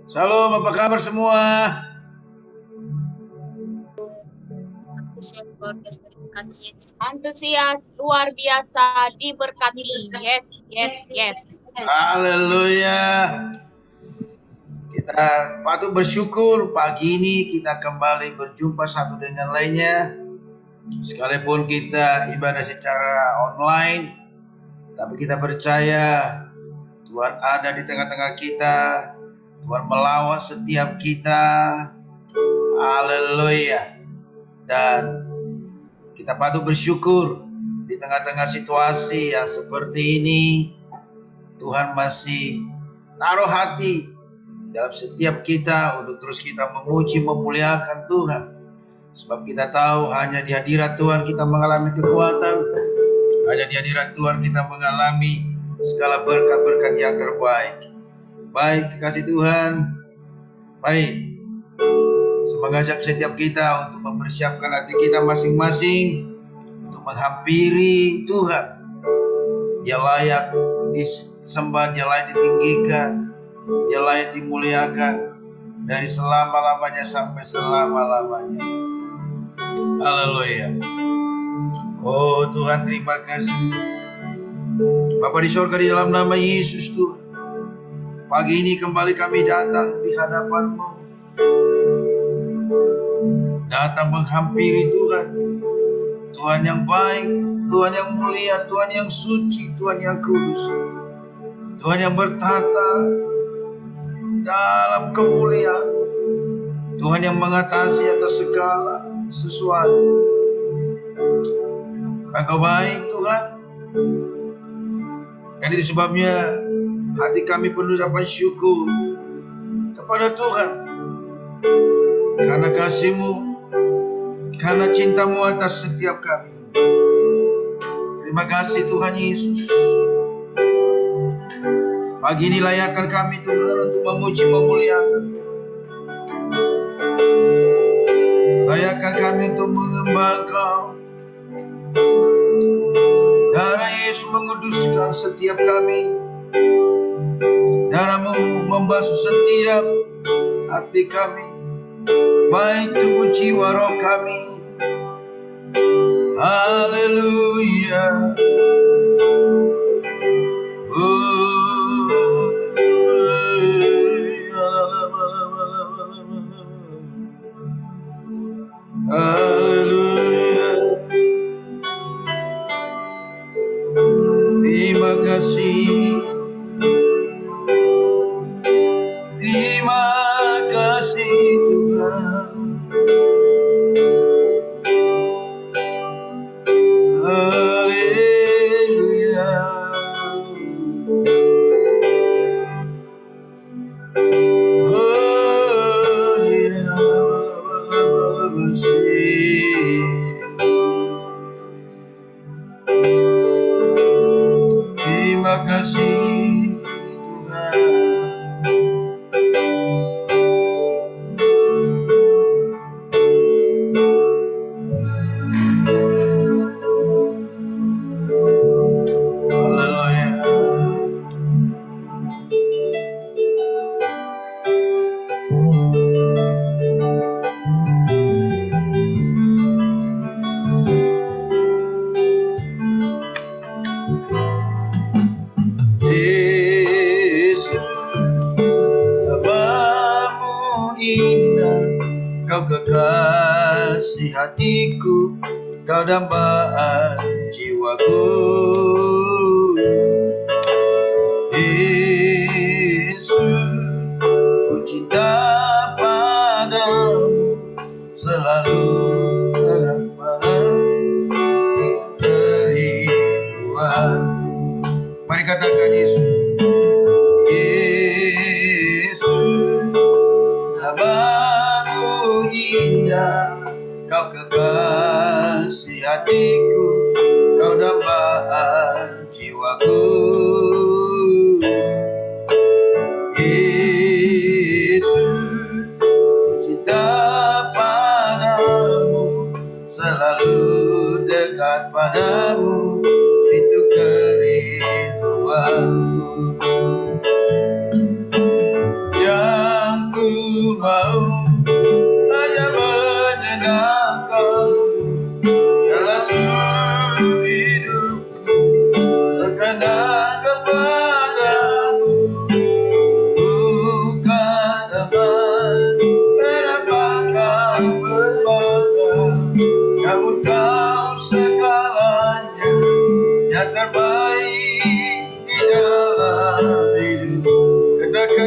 Salam, apa kabar semua? Antusias luar biasa diberkati. Yes, yes, yes. Haleluya. Kita patut bersyukur pagi ini kita kembali berjumpa satu dengan lainnya. Sekalipun kita ibadah secara online, tapi kita percaya Tuhan ada di tengah-tengah kita. Tuhan melawat setiap kita. Haleluya. Dan kita patut bersyukur di tengah-tengah situasi yang seperti ini. Tuhan masih taruh hati dalam setiap kita untuk terus kita memuji, memuliakan Tuhan. Sebab kita tahu hanya di hadirat Tuhan kita mengalami kekuatan. Hanya di hadirat Tuhan kita mengalami segala berkat-berkat yang terbaik. Baik, kekasih Tuhan, mari saya mengajak setiap kita untuk mempersiapkan hati kita masing-masing untuk menghampiri Tuhan. Dia layak disembah, dia layak ditinggikan, dia layak dimuliakan dari selama-lamanya sampai selama-lamanya. Haleluya. Oh Tuhan, terima kasih. Bapa di surga, di dalam nama Yesus Tuhan, pagi ini kembali kami datang di hadapan-Mu, datang menghampiri Tuhan. Tuhan yang baik, Tuhan yang mulia, Tuhan yang suci, Tuhan yang kudus, Tuhan yang bertata dalam kemuliaan, Tuhan yang mengatasi atas segala sesuatu. Engkau baik Tuhan, dan itu sebabnya hati kami penuh ucapan syukur kepada Tuhan karena kasih-Mu, karena cinta-Mu atas setiap kami. Terima kasih Tuhan Yesus. Pagi ini layakkan kami Tuhan untuk memuji, memuliakan. Layakkan kami untuk menyembah Engkau. Darah Yesus menguduskan setiap kami. Darah-Mu membasuh setiap hati kami, baik tubuh jiwa roh kami. Haleluya. Haleluya. Terima kasih. Terima kasih Tuhan. Haleluya. Oh, terima kasih Tuhan. Kau kekasih hatiku, Kau dambaan jiwaku. Yesus, ku cinta padamu, selalu dekat padamu, kerinduanku. Mari katakan Yesus. Yesus, namamu indah, Kau kekasih hatiku, Kau dambaan jiwaku. Yesus, cinta padamu, selalu dekat padamu, itu kerinduanku. Yang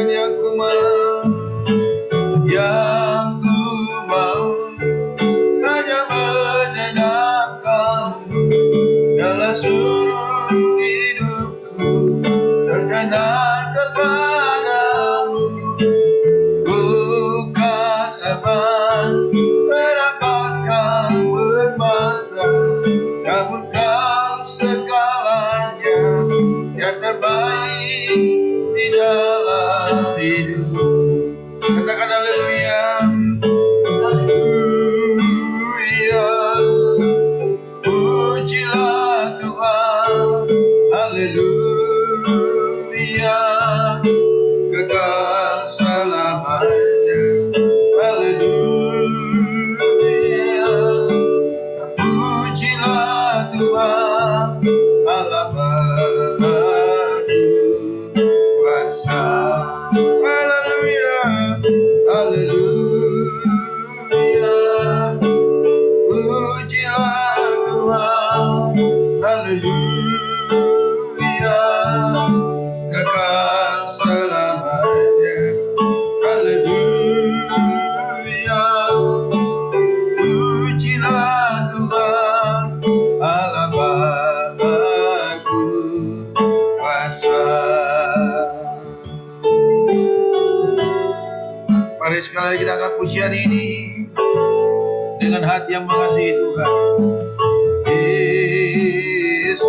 Katakan yang ku mau, yang ku mau hanya menyenangkan dalam seluruh hidupku, berkenan kepadamu, bukan mendapatkan permata, namun kau segalanya yang terbaik di dalam hidup. Katakan haleluya. Haleluya. Pujilah Tuhan. Haleluya. Kekal selamanya. Haleluya. Pujilah Tuhan. Allah berkuasa. Haleluya. Haleluya. Pujilah Tuhan. Haleluya. Kekal selamanya. Haleluya. Pujilah Tuhan. Allah berkuasa. Mari sekali lagi kita angkat pujian ini dengan hati yang mengasihi Tuhan. Yesus,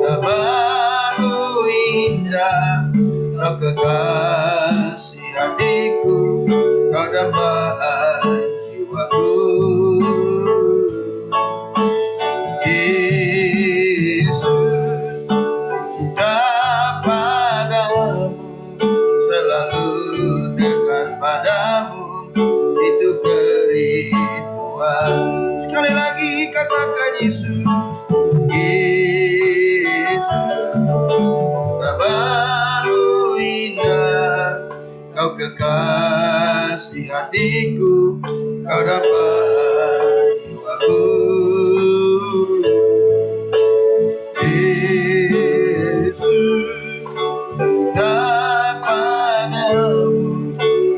namamu indah, kau kekasih hatiku, kau dambaan jiwaku. Yesus, cinta padamu, selalu dekat padamu, itu kerinduan. Sekali lagi katakan Yesus. Yesus, namamu indah, kau kekasih hatiku, kau dapat jiwaku. Yesus, cinta padamu,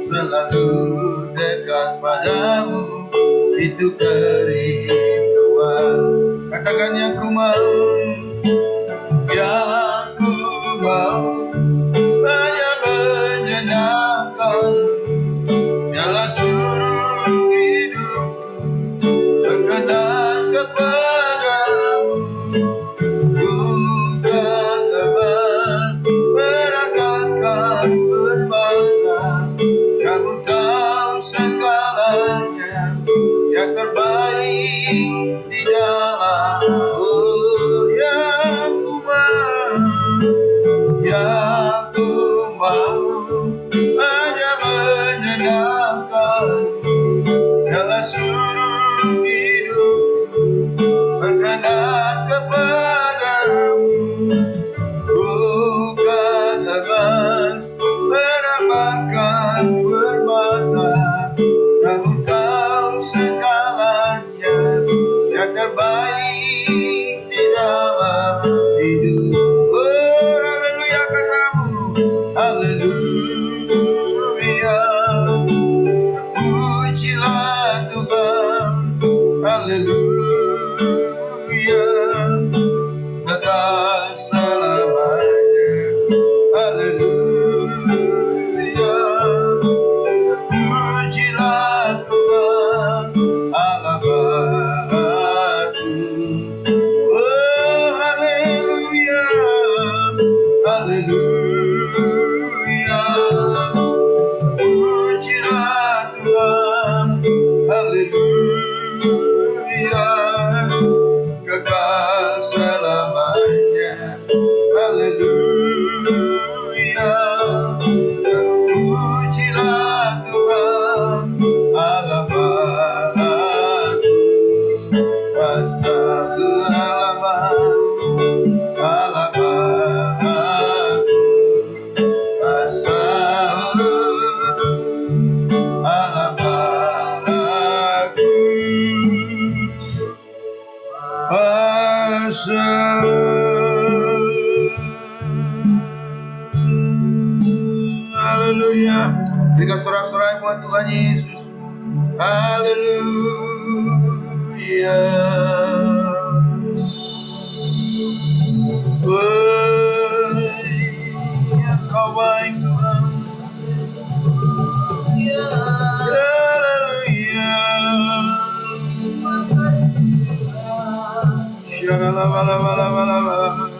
selalu dekat padamu, itu kerinduan. Katakan yang ku mau, yang ku mau hanya menyenangkan dalam seluruh hidupku, berkenan kepadamu, bukan meragakan permata, namun kau segalanya yang terbaik di dalam. Oh Berikan sorak-sorai buat Tuhan Yesus. Haleluya. Kau baik Tuhan. Haleluya. Shalalabalabalabalabala.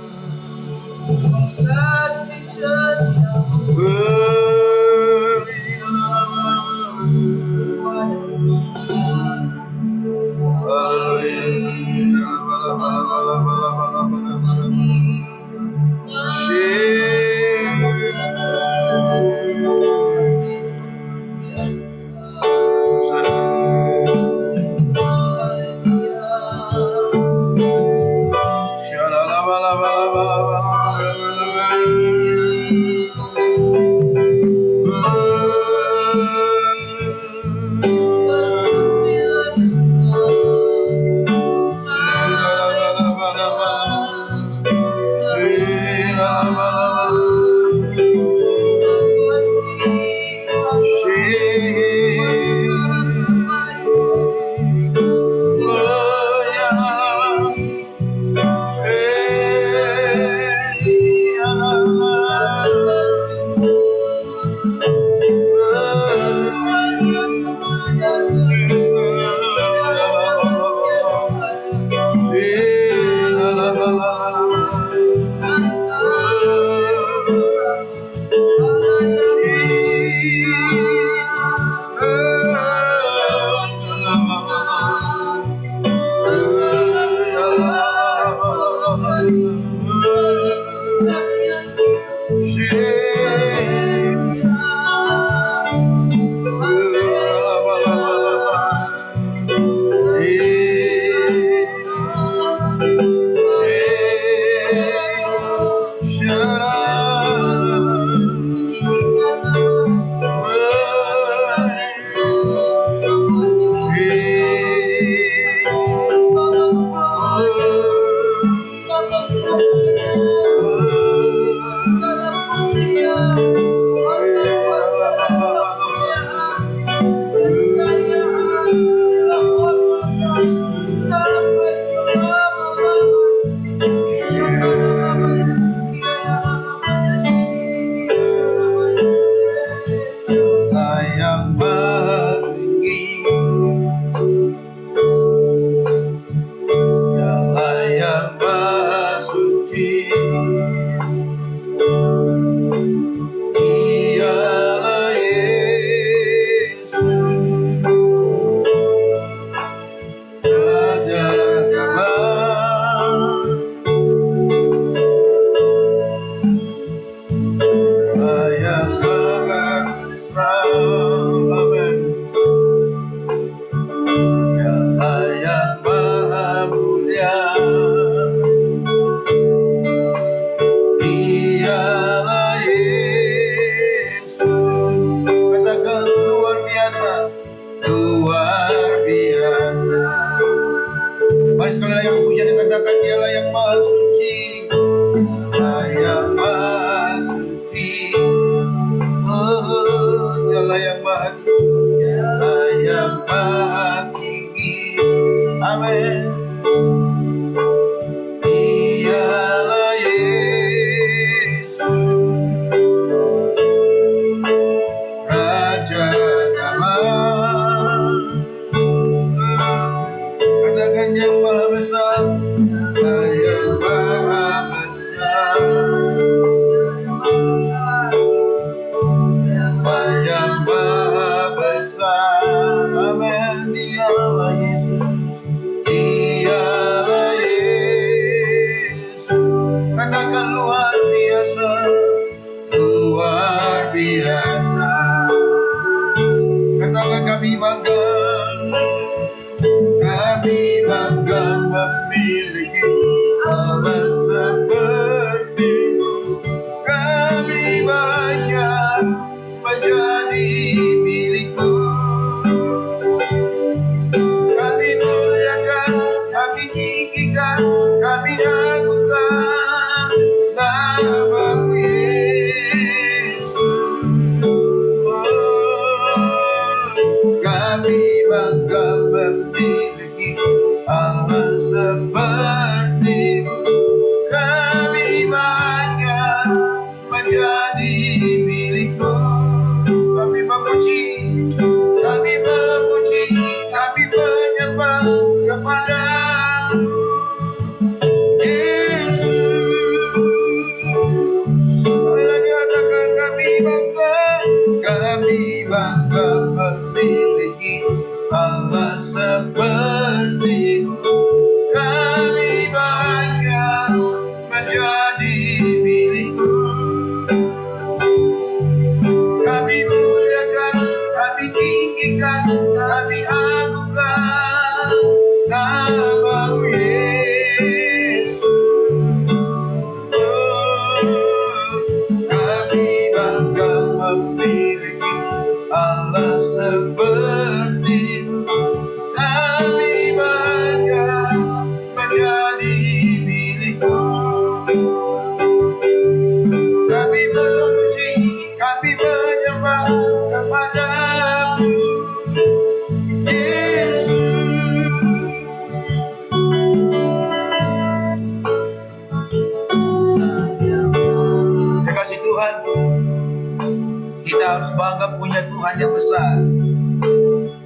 bangga punya Tuhan yang besar.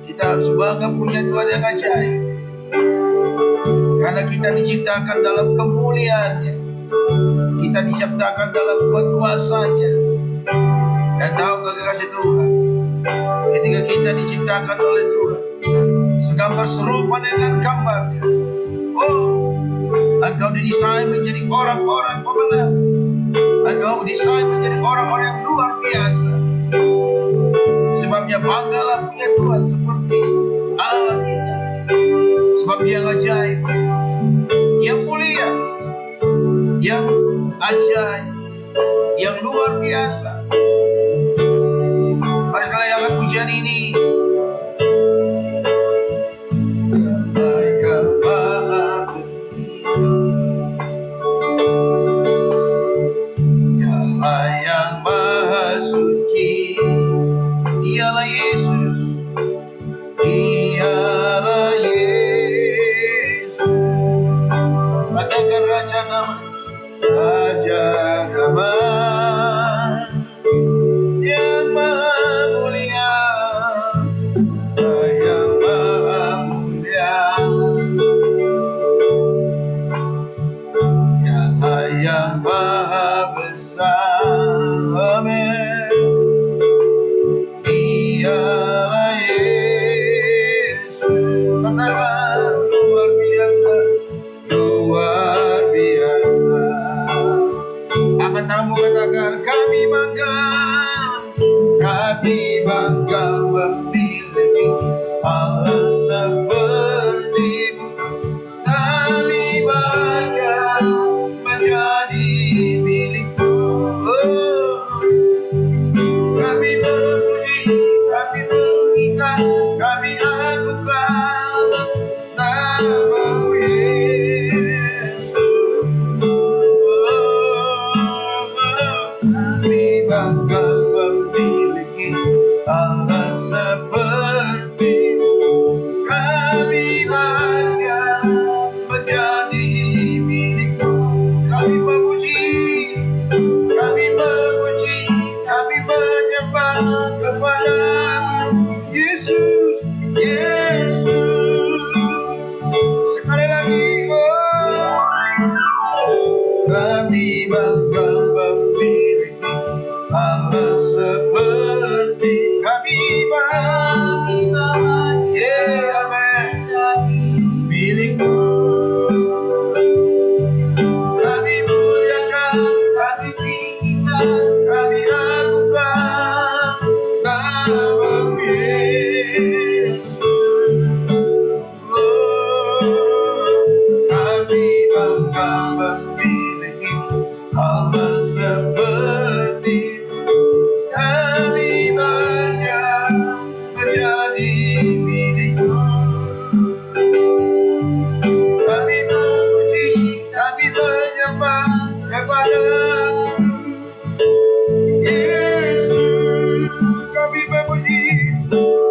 Kita harus bangga punya Tuhan yang ajaib. Karena kita diciptakan dalam kemuliaan-Nya. Kita diciptakan dalam kuasa-Nya. Dan tahu kekasih Tuhan, ketika kita diciptakan oleh Tuhan segambar serupa dengan gambar-Nya, oh, Engkau didesain menjadi orang-orang pemenang. Engkau didesain menjadi orang-orang yang luar biasa. Sebabnya banggalah punya Tuhan seperti Allah kita. Sebab Dia ajaib, yang mulia, yang ajaib, yang luar biasa. Mari kita layankan pujian ini. Dialah Yesus, Dialah Yesus. Katakan Raja Damai, Raja Damai, yang Maha Mulia, yang Maha Mulia, yang Maha Besar. Amin. Dialah Yesus, katakan luar biasa, luar biasa. Angkat tanganmu, katakan kami bangga memiliki Allah seperti-Mu. Kami bangga menjadi milik-Mu. Kami memuji, kami mengikat, kami agungkan nama-Mu Yesus. Kami bangga memiliki Allah seperti-Mu. Kami bangga menjadi milik-Mu. Kami memuji, kami memuji, kami menyembah kepada-Mu Yesus, Yesus. Sekali lagi, oh, kami bangga memiliki Allah seperti. Kami bangga, yeah, amen, milik-Mu. Kami muliakan, kami tinggikan, kami agungkan nama-Mu Yesus. Oh, kami bangga memiliki Allah seperti. Kami bangga menjadi milik-Mu. Kami memuji, kami menyembah kepada-Mu Yesus. Kami memuji,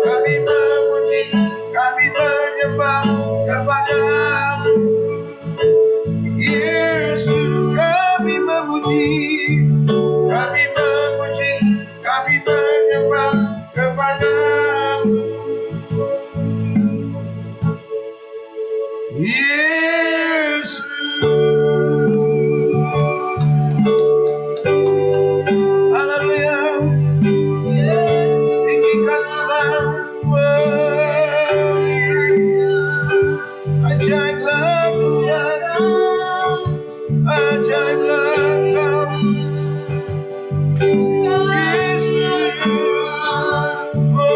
kami memuji, kami menyembah kepada-Mu Yesus. Kami memuji, kami memuji, kami menyembah kepada-Mu Yesus. Haleluya. Tinggikan Tuhan. Ajaiblah Tuhan, ajaiblah Engkau Yesus. Oh,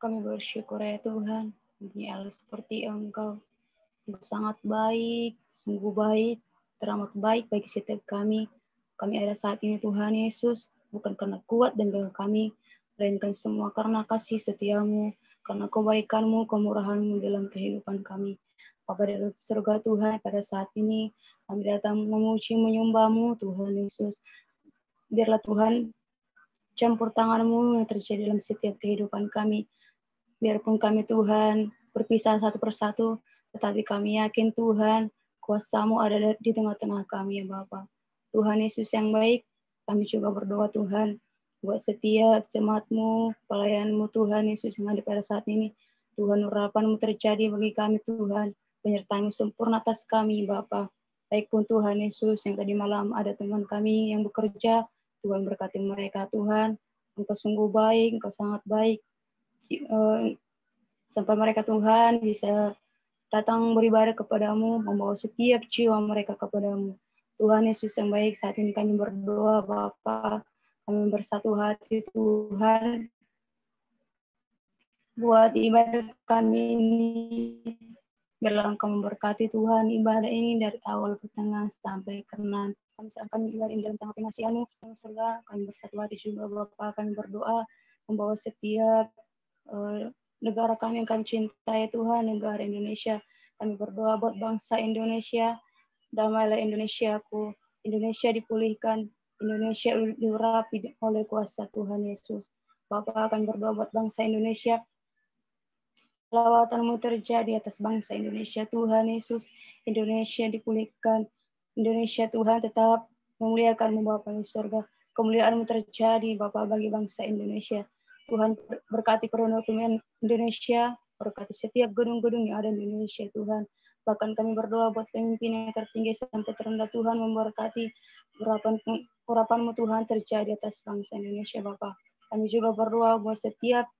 Kami bersyukur ya Tuhan, intinya Allah seperti Engkau. Engkau sangat baik, sungguh baik, teramat baik bagi setiap kami. Kami ada saat ini Tuhan Yesus, bukan karena kuat dan gagah kami, melainkan semua karena kasih setiamu, karena kebaikanmu, kemurahanmu dalam kehidupan kami. Bapa dari surga Tuhan, pada saat ini kami datang memuji menyembahmu Tuhan Yesus. Biarlah Tuhan campur tanganmu yang terjadi dalam setiap kehidupan kami. Biarpun kami Tuhan berpisah satu persatu, tetapi kami yakin Tuhan kuasa-Mu ada di tengah-tengah kami ya Bapa. Tuhan Yesus yang baik, kami juga berdoa Tuhan, buat setiap jemaat-Mu, pelayan-Mu Tuhan Yesus yang ada pada saat ini. Tuhan, urapan-Mu terjadi bagi kami Tuhan, penyertaan-Mu sempurna atas kami Bapa. Baik pun Tuhan Yesus yang tadi malam ada teman kami yang bekerja, Tuhan berkati mereka Tuhan. Engkau sungguh baik, Engkau sangat baik. Sampai mereka Tuhan bisa datang beribadah kepadamu, membawa setiap jiwa mereka kepadamu. Tuhan Yesus yang baik, saat ini kami berdoa Bapa, kami bersatu hati Tuhan, buat ibadah kami ini. Biarlah Engkau memberkati Tuhan ibadah ini dari awal ke tengah sampai ke nanti. Kami serahkan ibadah ini dalam tangan pengasihan-Mu, surga. Kami bersatu hati juga Bapa, kami berdoa membawa setiap negara kami yang kami cintai Tuhan, negara Indonesia. Kami berdoa buat bangsa Indonesia, damailah Indonesiaku, Indonesia dipulihkan, Indonesia diurapi oleh kuasa Tuhan Yesus. Bapak akan berdoa buat bangsa Indonesia, selawatan-Mu terjadi atas bangsa Indonesia, Tuhan Yesus. Indonesia dipulihkan, Indonesia Tuhan tetap memuliakan-Mu Bapa di surga. Kemuliaan-Mu terjadi Bapa bagi bangsa Indonesia. Tuhan berkati perekonomian Indonesia, berkati setiap gedung-gedung yang ada di Indonesia Tuhan. Bahkan kami berdoa buat pemimpin yang tertinggi sampai terendah Tuhan memberkati urapan-Mu Tuhan terjadi atas bangsa Indonesia Bapa. Kami juga berdoa buat setiap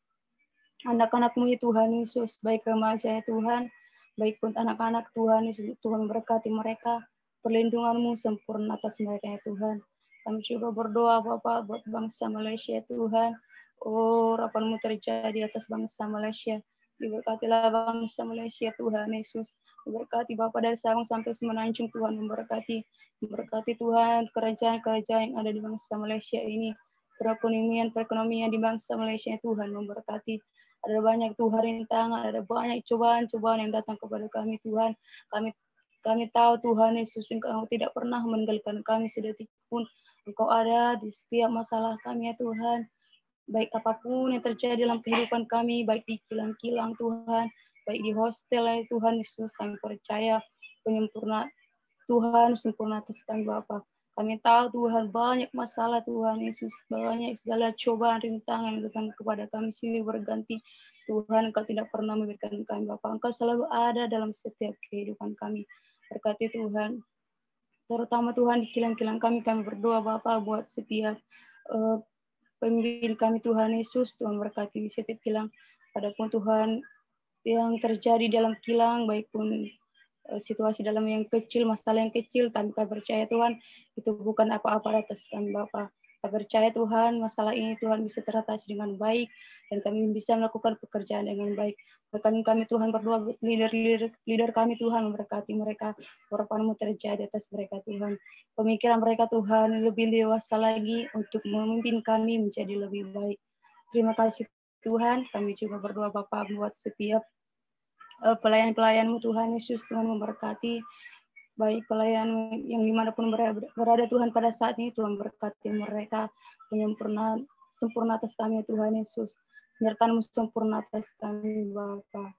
anak-anak-Mu ya Tuhan Yesus, baik remaja ya Tuhan, baik pun anak-anak Tuhan Yesus, Tuhan memberkati mereka, perlindungan-Mu sempurna atas mereka ya Tuhan. Kami juga berdoa Bapak buat bangsa Malaysia Tuhan. Oh, harapan-Mu terjadi atas bangsa Malaysia. Diberkatilah bangsa Malaysia Tuhan Yesus. Diberkati Bapak dari Sabang sampai Semenanjung Tuhan memberkati. Memberkati Tuhan kerajaan-kerajaan yang ada di bangsa Malaysia ini. Perekonomian di bangsa Malaysia Tuhan memberkati. Ada banyak Tuhan rintangan, ada banyak cobaan-cobaan yang datang kepada kami Tuhan. Kami tahu Tuhan Yesus Engkau tidak pernah meninggalkan kami sedetik pun. Engkau ada di setiap masalah kami ya Tuhan. Baik apapun yang terjadi dalam kehidupan kami, baik di kilang-kilang Tuhan, baik di hostel ya Tuhan Yesus, kami percaya penyempurna Tuhan sempurna atas kami Bapa. Kami tahu Tuhan banyak masalah Tuhan Yesus, banyak segala cobaan rintangan yang datang kepada kami silih berganti. Tuhan Engkau tidak pernah memberikan kami Bapa. Engkau selalu ada dalam setiap kehidupan kami. Berkati Tuhan, terutama Tuhan di kilang-kilang kami berdoa Bapa buat setiap pemimpin kami Tuhan Yesus, Tuhan berkati di setiap kilang. Adapun Tuhan yang terjadi dalam kilang, baik pun situasi dalam yang kecil, masalah yang kecil, kami percaya Tuhan, itu bukan apa-apa atas kami Bapa. Kami percaya Tuhan, masalah ini Tuhan bisa teratasi dengan baik, dan kami bisa melakukan pekerjaan dengan baik. Bahkan kami Tuhan berdoa, leader kami Tuhan, memberkati mereka, harapan-Mu terjadi atas mereka Tuhan. Pemikiran mereka Tuhan lebih dewasa lagi untuk memimpin kami menjadi lebih baik. Terima kasih Tuhan, kami juga berdoa Bapa buat setiap pelayan-pelayan-Mu Tuhan Yesus, Tuhan memberkati baik pelayan yang dimanapun berada Tuhan pada saat ini, Tuhan berkati mereka penyempurnaan sempurna atas kami Tuhan Yesus, penyertaan-Mu sempurna atas kami Bapa.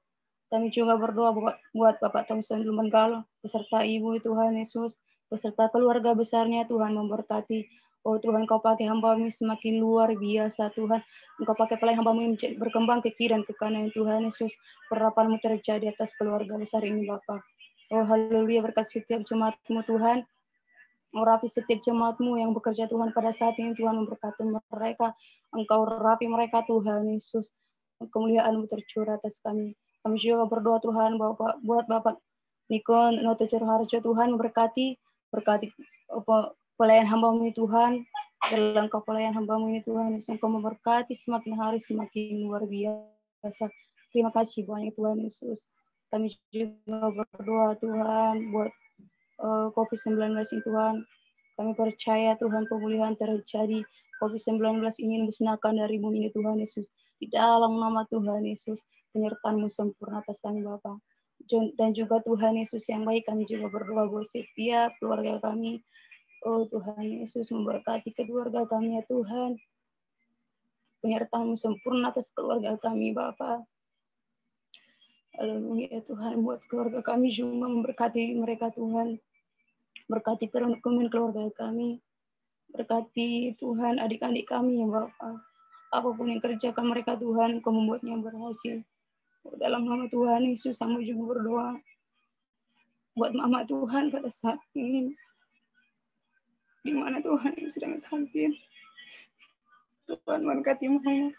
Kami juga berdoa buat Bapak Thompson Lumenggalo beserta Ibu Tuhan Yesus, beserta keluarga besarnya Tuhan memberkati. Oh Tuhan, Kau pakai hamba-Mu semakin luar biasa Tuhan. Engkau pakai pelayan hamba-Mu berkembang ke kiri dan ke kanan Tuhan Yesus. Harapan-Mu terjadi atas keluarga besar ini Bapa. Oh haleluya, berkat setiap jemaat-Mu Tuhan. Urapi setiap jemaat-Mu yang bekerja Tuhan pada saat ini Tuhan, memberkati mereka. Engkau rapi mereka Tuhan Yesus. Kemuliaan-Mu tercurah atas kami. Kami juga berdoa Tuhan buat Bapak Nikon Noto Curharjo Tuhan berkati pelayan hamba-Mu Tuhan, dalam Kau pelayan hamba-Mu ini Tuhan, Engkau memberkati semakin hari semakin luar biasa. Terima kasih banyak Tuhan Yesus. Kami juga berdoa Tuhan buat COVID-19 ini Tuhan. Kami percaya Tuhan pemulihan terjadi. COVID-19 ingin musnahkan dari bumi ini Tuhan Yesus. Di dalam nama Tuhan Yesus, penyertaan-Mu sempurna atas kami Bapa. Dan juga Tuhan Yesus yang baik, kami juga berdoa buat setiap keluarga kami. Oh Tuhan Yesus, memberkati keluarga kami ya Tuhan. Penyertaan-Mu sempurna atas keluarga kami Bapa. Haleluya Tuhan, buat keluarga kami juga memberkati mereka Tuhan. Berkati perekonomian keluarga kami. Berkati Tuhan adik-adik kami ya Bapa. Apapun yang kerjakan mereka Tuhan, Kau membuatnya berhasil. Dalam nama Tuhan Yesus, kami juga berdoa buat mama Tuhan pada saat ini, di mana Tuhan yang sedang sakit. Tuhan berkati mama.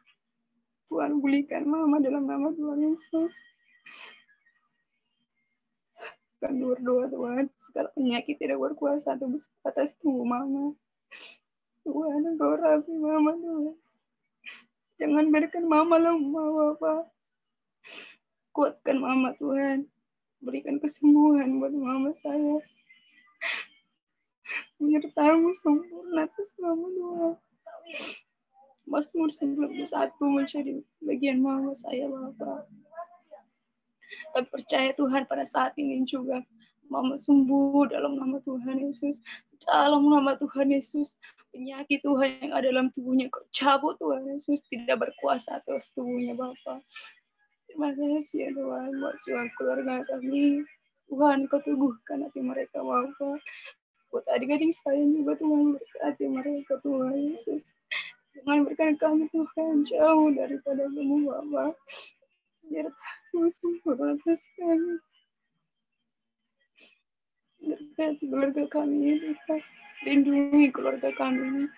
Tuhan pulihkan mama dalam nama Tuhan Yesus. Kami berdoa Tuhan, segala penyakit tidak berkuasa atas tubuh mama. Tuhan, Engkau rapi mama Tuhan. Jangan biarkan mama lemah Bapak. Kuatkan mama Tuhan. Berikan kesembuhan buat mama saya. Menyertamu sempurna atas mama Tuhan. Mazmur 91 menjadi bagian mama saya Bapak. Kami percaya Tuhan pada saat ini juga mama sembuh dalam nama Tuhan Yesus. Dalam nama Tuhan Yesus. Penyakit Tuhan yang ada dalam tubuhnya Kau cabut Tuhan Yesus. Tidak berkuasa atas tubuhnya Bapak. Terima kasih ya Tuhan buat Tuhan keluarga kami. Tuhan Kau teguhkan hati mereka Bapak. Buat adik-adik saya juga Tuhan berkati mereka Tuhan Yesus. Jangan berikan kami Tuhan jauh daripada Kamu Bapak. Biar Kamu sempurna atas kami. Berkati keluarga kami Tuhan. Lindungi keluarga kami.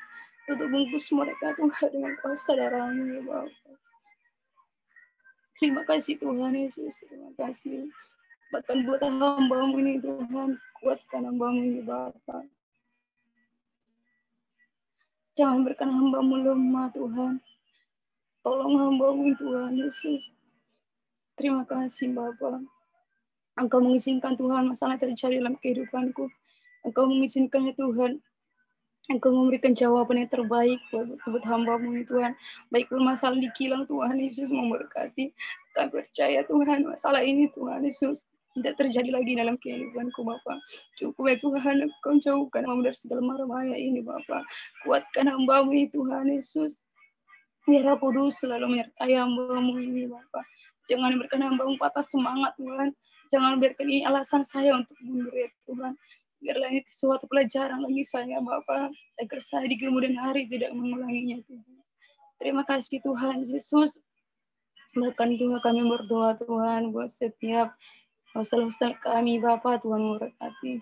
Tutup bungkus mereka Tuhan dengan kuasa darah-Mu ya Bapak. Terima kasih Tuhan Yesus. Terima kasih. Bahkan buat hamba-Mu ini Tuhan. Kuatkan hamba-Mu ini Bapak. Jangan berikan hamba-Mu lemah Tuhan. Tolong hamba-Mu Tuhan Yesus. Terima kasih Bapak. Engkau mengizinkan Tuhan masalah terjadi dalam kehidupanku. Engkau mengizinkan ya Tuhan. Engkau memberikan jawaban yang terbaik buat hamba-Mu Tuhan. Baik bermasalah di kilang Tuhan Yesus memberkati. Kami percaya Tuhan masalah ini Tuhan Yesus tidak terjadi lagi dalam kehidupanku Bapak. Cukup ya Tuhan Engkau jauhkan hamba dari segala mara bahaya ini Bapak. Kuatkan hamba-Mu Tuhan Yesus. Biar Roh Kudus selalu menyertai hamba-Mu ini Bapak. Jangan berikan hamba-Mu patah semangat Tuhan. Jangan biarkan ini alasan saya untuk mundur ya Tuhan. Biarlah ini suatu pelajaran bagi saya Bapak. Agar saya di kemudian hari tidak mengulanginya Tuhan. Terima kasih Tuhan Yesus. Bahkan Tuhan kami berdoa Tuhan buat setiap hostel-hostel kami Bapak Tuhan memberkati.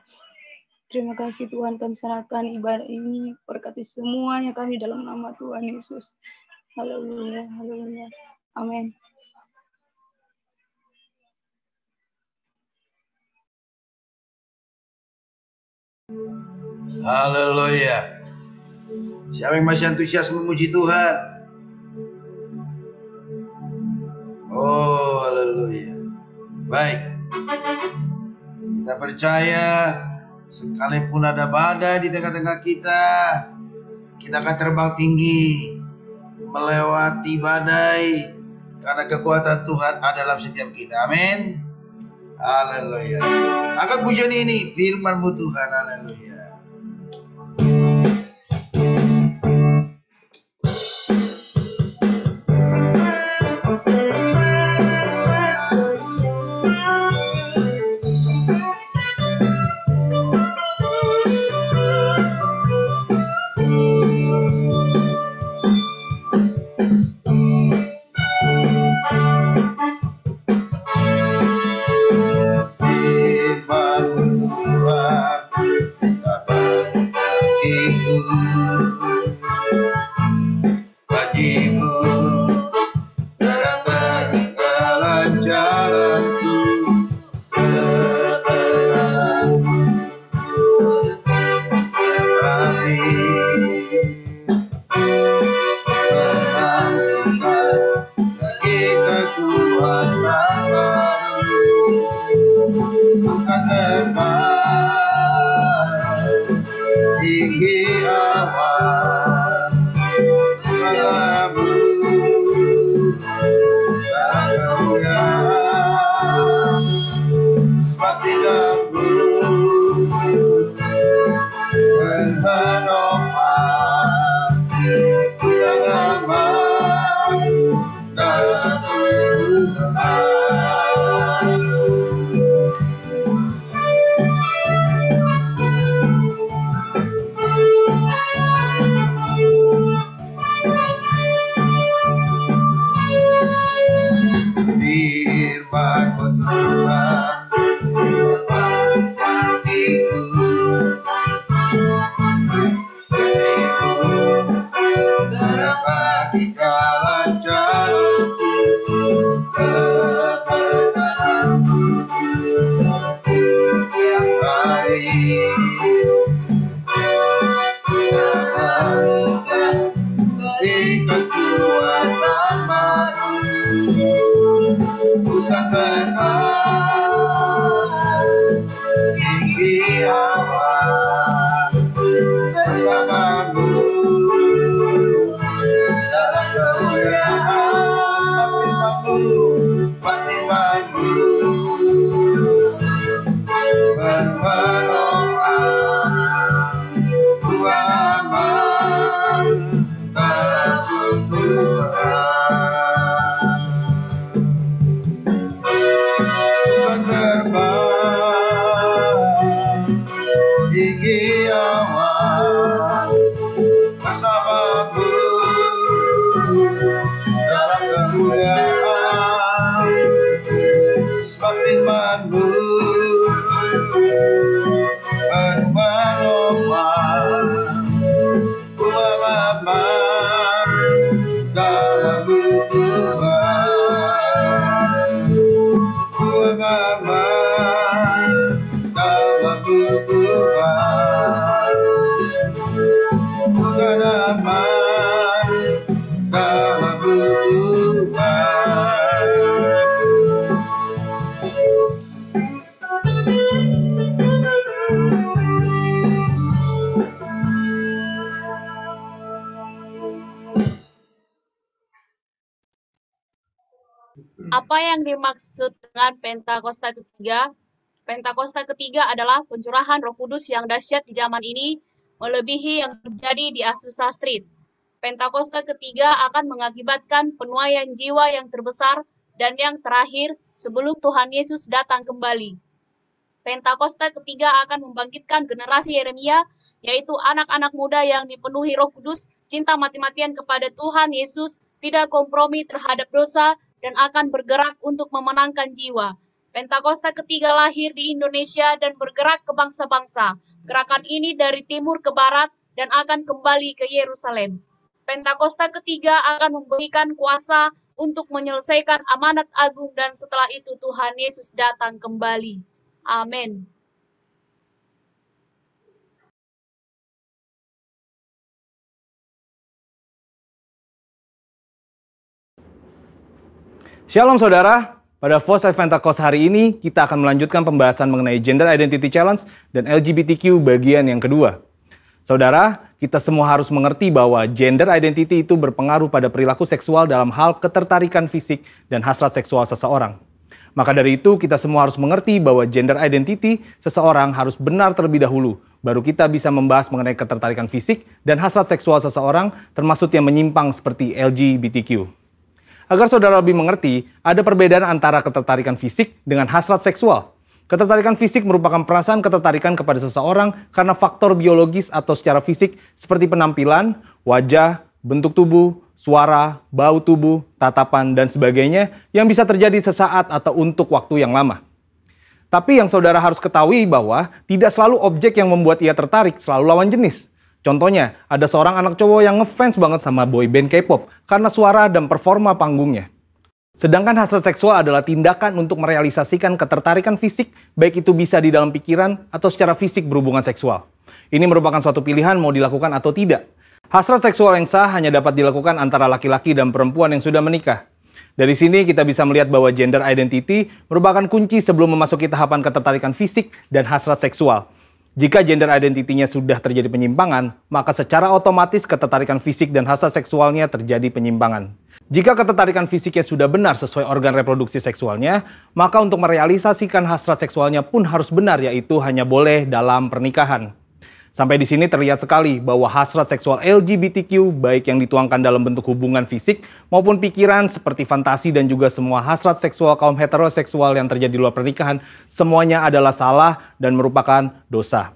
Terima kasih Tuhan kami serahkan ibadah ini. Berkati semuanya kami dalam nama Tuhan Yesus. Haleluya, haleluya. Amin. Haleluya. Siapa yang masih antusias memuji Tuhan? Oh, haleluya. Baik. Kita percaya sekalipun ada badai di tengah-tengah kita, kita akan terbang tinggi melewati badai karena kekuatan Tuhan ada dalam setiap kita. Amin. Haleluya. Angkat pujian ini, firman-Mu Tuhan. Haleluya. kemuliaan semakin menopang buah aman dalam hubungan, buah aman dalam hubungan, bukan aman dalam hubungan. Apa yang dimaksud dengan Pentakosta ketiga? Pentakosta ketiga adalah pencurahan Roh Kudus yang dahsyat di zaman ini, melebihi yang terjadi di Azusa Street. Pentakosta ketiga akan mengakibatkan penuaian jiwa yang terbesar dan yang terakhir sebelum Tuhan Yesus datang kembali. Pentakosta ketiga akan membangkitkan generasi Yeremia, yaitu anak-anak muda yang dipenuhi Roh Kudus, cinta mati-matian kepada Tuhan Yesus, tidak kompromi terhadap dosa, dan akan bergerak untuk memenangkan jiwa. Pentakosta ketiga lahir di Indonesia dan bergerak ke bangsa-bangsa. Gerakan ini dari timur ke barat dan akan kembali ke Yerusalem. Pentakosta ketiga akan memberikan kuasa untuk menyelesaikan amanat agung dan setelah itu Tuhan Yesus datang kembali. Amin. Shalom saudara, pada Voice of Pentecost hari ini kita akan melanjutkan pembahasan mengenai Gender Identity Challenge dan LGBTQ bagian yang kedua. Saudara, kita semua harus mengerti bahwa gender identity itu berpengaruh pada perilaku seksual dalam hal ketertarikan fisik dan hasrat seksual seseorang. Maka dari itu kita semua harus mengerti bahwa gender identity seseorang harus benar terlebih dahulu, baru kita bisa membahas mengenai ketertarikan fisik dan hasrat seksual seseorang termasuk yang menyimpang seperti LGBTQ. Agar saudara lebih mengerti, ada perbedaan antara ketertarikan fisik dengan hasrat seksual. Ketertarikan fisik merupakan perasaan ketertarikan kepada seseorang karena faktor biologis atau secara fisik seperti penampilan, wajah, bentuk tubuh, suara, bau tubuh, tatapan, dan sebagainya yang bisa terjadi sesaat atau untuk waktu yang lama. Tapi yang saudara harus ketahui bahwa tidak selalu objek yang membuat ia tertarik selalu lawan jenis. Contohnya, ada seorang anak cowok yang ngefans banget sama boyband K-pop karena suara dan performa panggungnya. Sedangkan hasrat seksual adalah tindakan untuk merealisasikan ketertarikan fisik, baik itu bisa di dalam pikiran atau secara fisik berhubungan seksual. Ini merupakan suatu pilihan mau dilakukan atau tidak. Hasrat seksual yang sah hanya dapat dilakukan antara laki-laki dan perempuan yang sudah menikah. Dari sini kita bisa melihat bahwa gender identity merupakan kunci sebelum memasuki tahapan ketertarikan fisik dan hasrat seksual. Jika gender identity-nya sudah terjadi penyimpangan, maka secara otomatis ketertarikan fisik dan hasrat seksualnya terjadi penyimpangan. Jika ketertarikan fisiknya sudah benar sesuai organ reproduksi seksualnya, maka untuk merealisasikan hasrat seksualnya pun harus benar, yaitu hanya boleh dalam pernikahan. Sampai di sini terlihat sekali bahwa hasrat seksual LGBTQ, baik yang dituangkan dalam bentuk hubungan fisik maupun pikiran seperti fantasi dan juga semua hasrat seksual kaum heteroseksual yang terjadi di luar pernikahan, semuanya adalah salah dan merupakan dosa.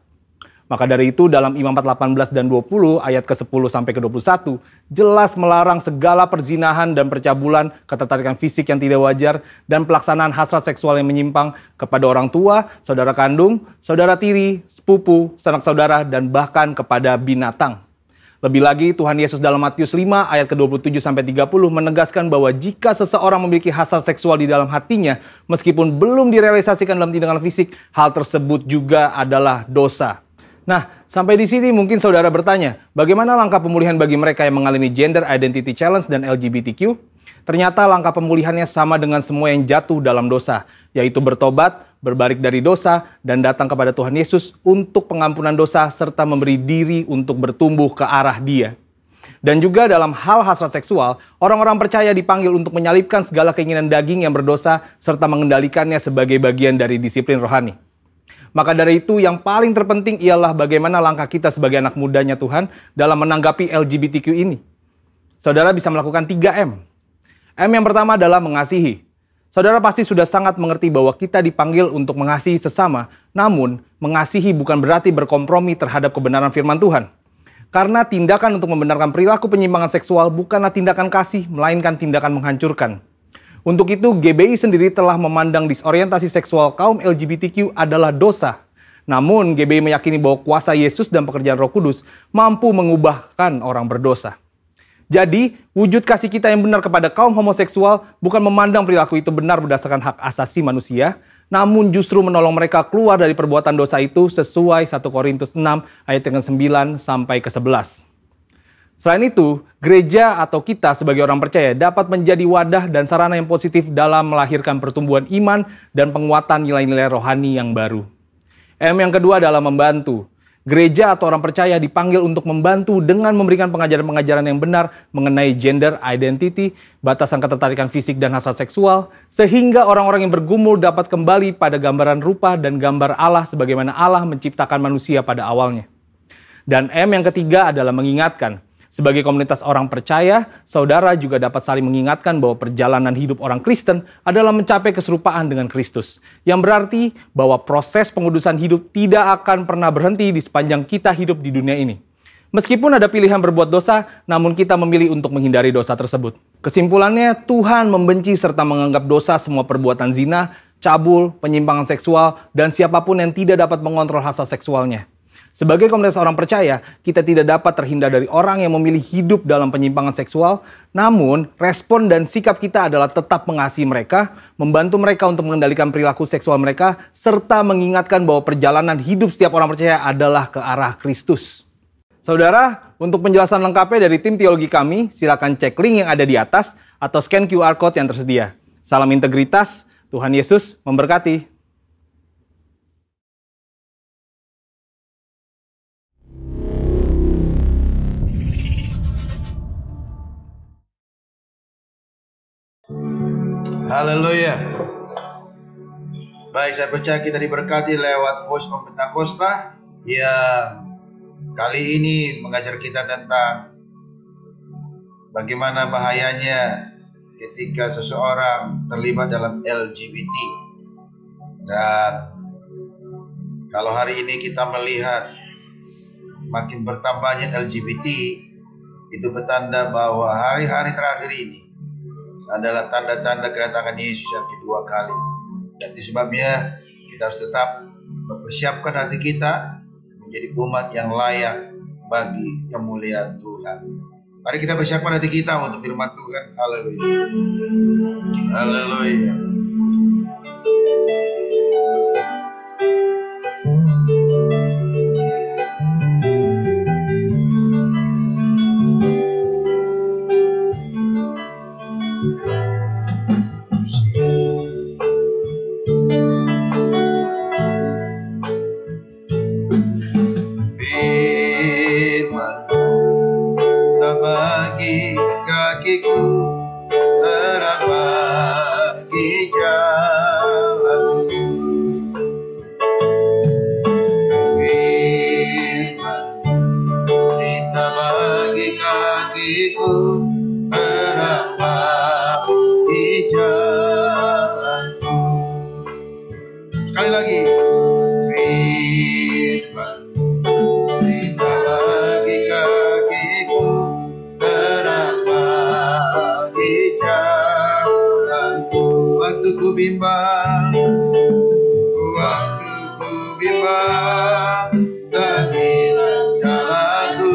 Maka dari itu dalam Imamat 18 dan 20 ayat ke-10 sampai ke-21 jelas melarang segala perzinahan dan percabulan, ketertarikan fisik yang tidak wajar, dan pelaksanaan hasrat seksual yang menyimpang kepada orang tua, saudara kandung, saudara tiri, sepupu, sanak saudara, dan bahkan kepada binatang. Lebih lagi Tuhan Yesus dalam Matius 5 ayat ke-27 sampai 30 menegaskan bahwa jika seseorang memiliki hasrat seksual di dalam hatinya meskipun belum direalisasikan dalam tindakan fisik, hal tersebut juga adalah dosa. Nah, sampai di sini mungkin saudara bertanya, bagaimana langkah pemulihan bagi mereka yang mengalami Gender Identity Challenge dan LGBTQ? Ternyata langkah pemulihannya sama dengan semua yang jatuh dalam dosa, yaitu bertobat, berbalik dari dosa, dan datang kepada Tuhan Yesus untuk pengampunan dosa serta memberi diri untuk bertumbuh ke arah Dia. Dan juga dalam hal hasrat seksual, orang-orang percaya dipanggil untuk menyalipkan segala keinginan daging yang berdosa serta mengendalikannya sebagai bagian dari disiplin rohani. Maka dari itu yang paling terpenting ialah bagaimana langkah kita sebagai anak mudanya Tuhan dalam menanggapi LGBTQ ini. Saudara bisa melakukan 3M. M yang pertama adalah mengasihi. Saudara pasti sudah sangat mengerti bahwa kita dipanggil untuk mengasihi sesama, namun mengasihi bukan berarti berkompromi terhadap kebenaran firman Tuhan. Karena tindakan untuk membenarkan perilaku penyimpangan seksual bukanlah tindakan kasih, melainkan tindakan menghancurkan. Untuk itu, GBI sendiri telah memandang disorientasi seksual kaum LGBTQ adalah dosa. Namun, GBI meyakini bahwa kuasa Yesus dan pekerjaan Roh Kudus mampu mengubahkan orang berdosa. Jadi, wujud kasih kita yang benar kepada kaum homoseksual bukan memandang perilaku itu benar berdasarkan hak asasi manusia, namun justru menolong mereka keluar dari perbuatan dosa itu sesuai 1 Korintus 6 ayat yang ke-9 sampai ke-11. Selain itu, gereja atau kita sebagai orang percaya dapat menjadi wadah dan sarana yang positif dalam melahirkan pertumbuhan iman dan penguatan nilai-nilai rohani yang baru. M yang kedua adalah membantu. Gereja atau orang percaya dipanggil untuk membantu dengan memberikan pengajaran-pengajaran yang benar mengenai gender identity, batasan ketertarikan fisik dan hasrat seksual, sehingga orang-orang yang bergumul dapat kembali pada gambaran rupa dan gambar Allah sebagaimana Allah menciptakan manusia pada awalnya. Dan M yang ketiga adalah mengingatkan. Sebagai komunitas orang percaya, saudara juga dapat saling mengingatkan bahwa perjalanan hidup orang Kristen adalah mencapai keserupaan dengan Kristus. Yang berarti bahwa proses pengudusan hidup tidak akan pernah berhenti di sepanjang kita hidup di dunia ini. Meskipun ada pilihan berbuat dosa, namun kita memilih untuk menghindari dosa tersebut. Kesimpulannya, Tuhan membenci serta menganggap dosa semua perbuatan zina, cabul, penyimpangan seksual, dan siapapun yang tidak dapat mengontrol hasrat seksualnya. Sebagai komunitas orang percaya, kita tidak dapat terhindar dari orang yang memilih hidup dalam penyimpangan seksual, namun respon dan sikap kita adalah tetap mengasihi mereka, membantu mereka untuk mengendalikan perilaku seksual mereka, serta mengingatkan bahwa perjalanan hidup setiap orang percaya adalah ke arah Kristus. Saudara, untuk penjelasan lengkapnya dari tim teologi kami, silakan cek link yang ada di atas atau scan QR Code yang tersedia. Salam integritas, Tuhan Yesus memberkati. Haleluya. Baik, saya percaya kita diberkati lewat Voice of Pentakosta yang kali ini mengajar kita tentang bagaimana bahayanya ketika seseorang terlibat dalam LGBT. Dan kalau hari ini kita melihat makin bertambahnya LGBT, itu bertanda bahwa hari-hari terakhir ini adalah tanda-tanda kedatangan Yesus yang kedua kali. Dan itu sebabnya kita harus tetap mempersiapkan hati kita menjadi umat yang layak bagi kemuliaan Tuhan. Mari kita persiapkan hati kita untuk firman Tuhan. Haleluya. Haleluya. Sekali lagi. Firman berita bagi kakiku, terang bagi jalanku. Waktu ku bimbang, dan hilang jalanku,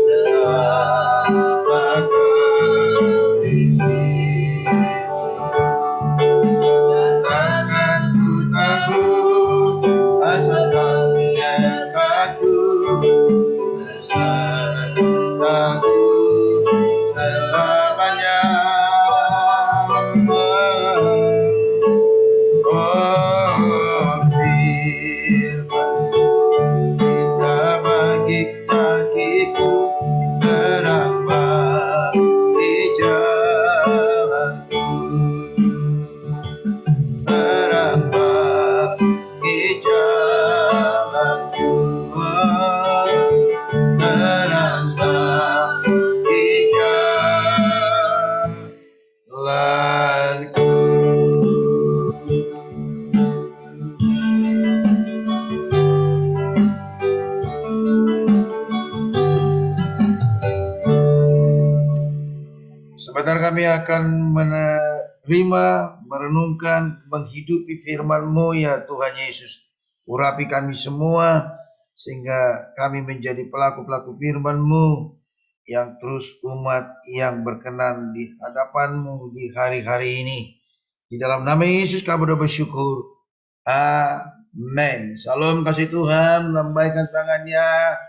selamat terisi. Takkan ku takut, asalkan menyertaku, besertaku selamanya. kami akan menerima, merenungkan, menghidupi firman-Mu ya Tuhan Yesus. Urapi kami semua, sehingga kami menjadi pelaku-pelaku firman-Mu yang terus umat yang berkenan di hadapan-Mu di hari-hari ini. Di dalam nama Yesus kami bersyukur. Amin. Salam kasih Tuhan, lambaikan tangannya.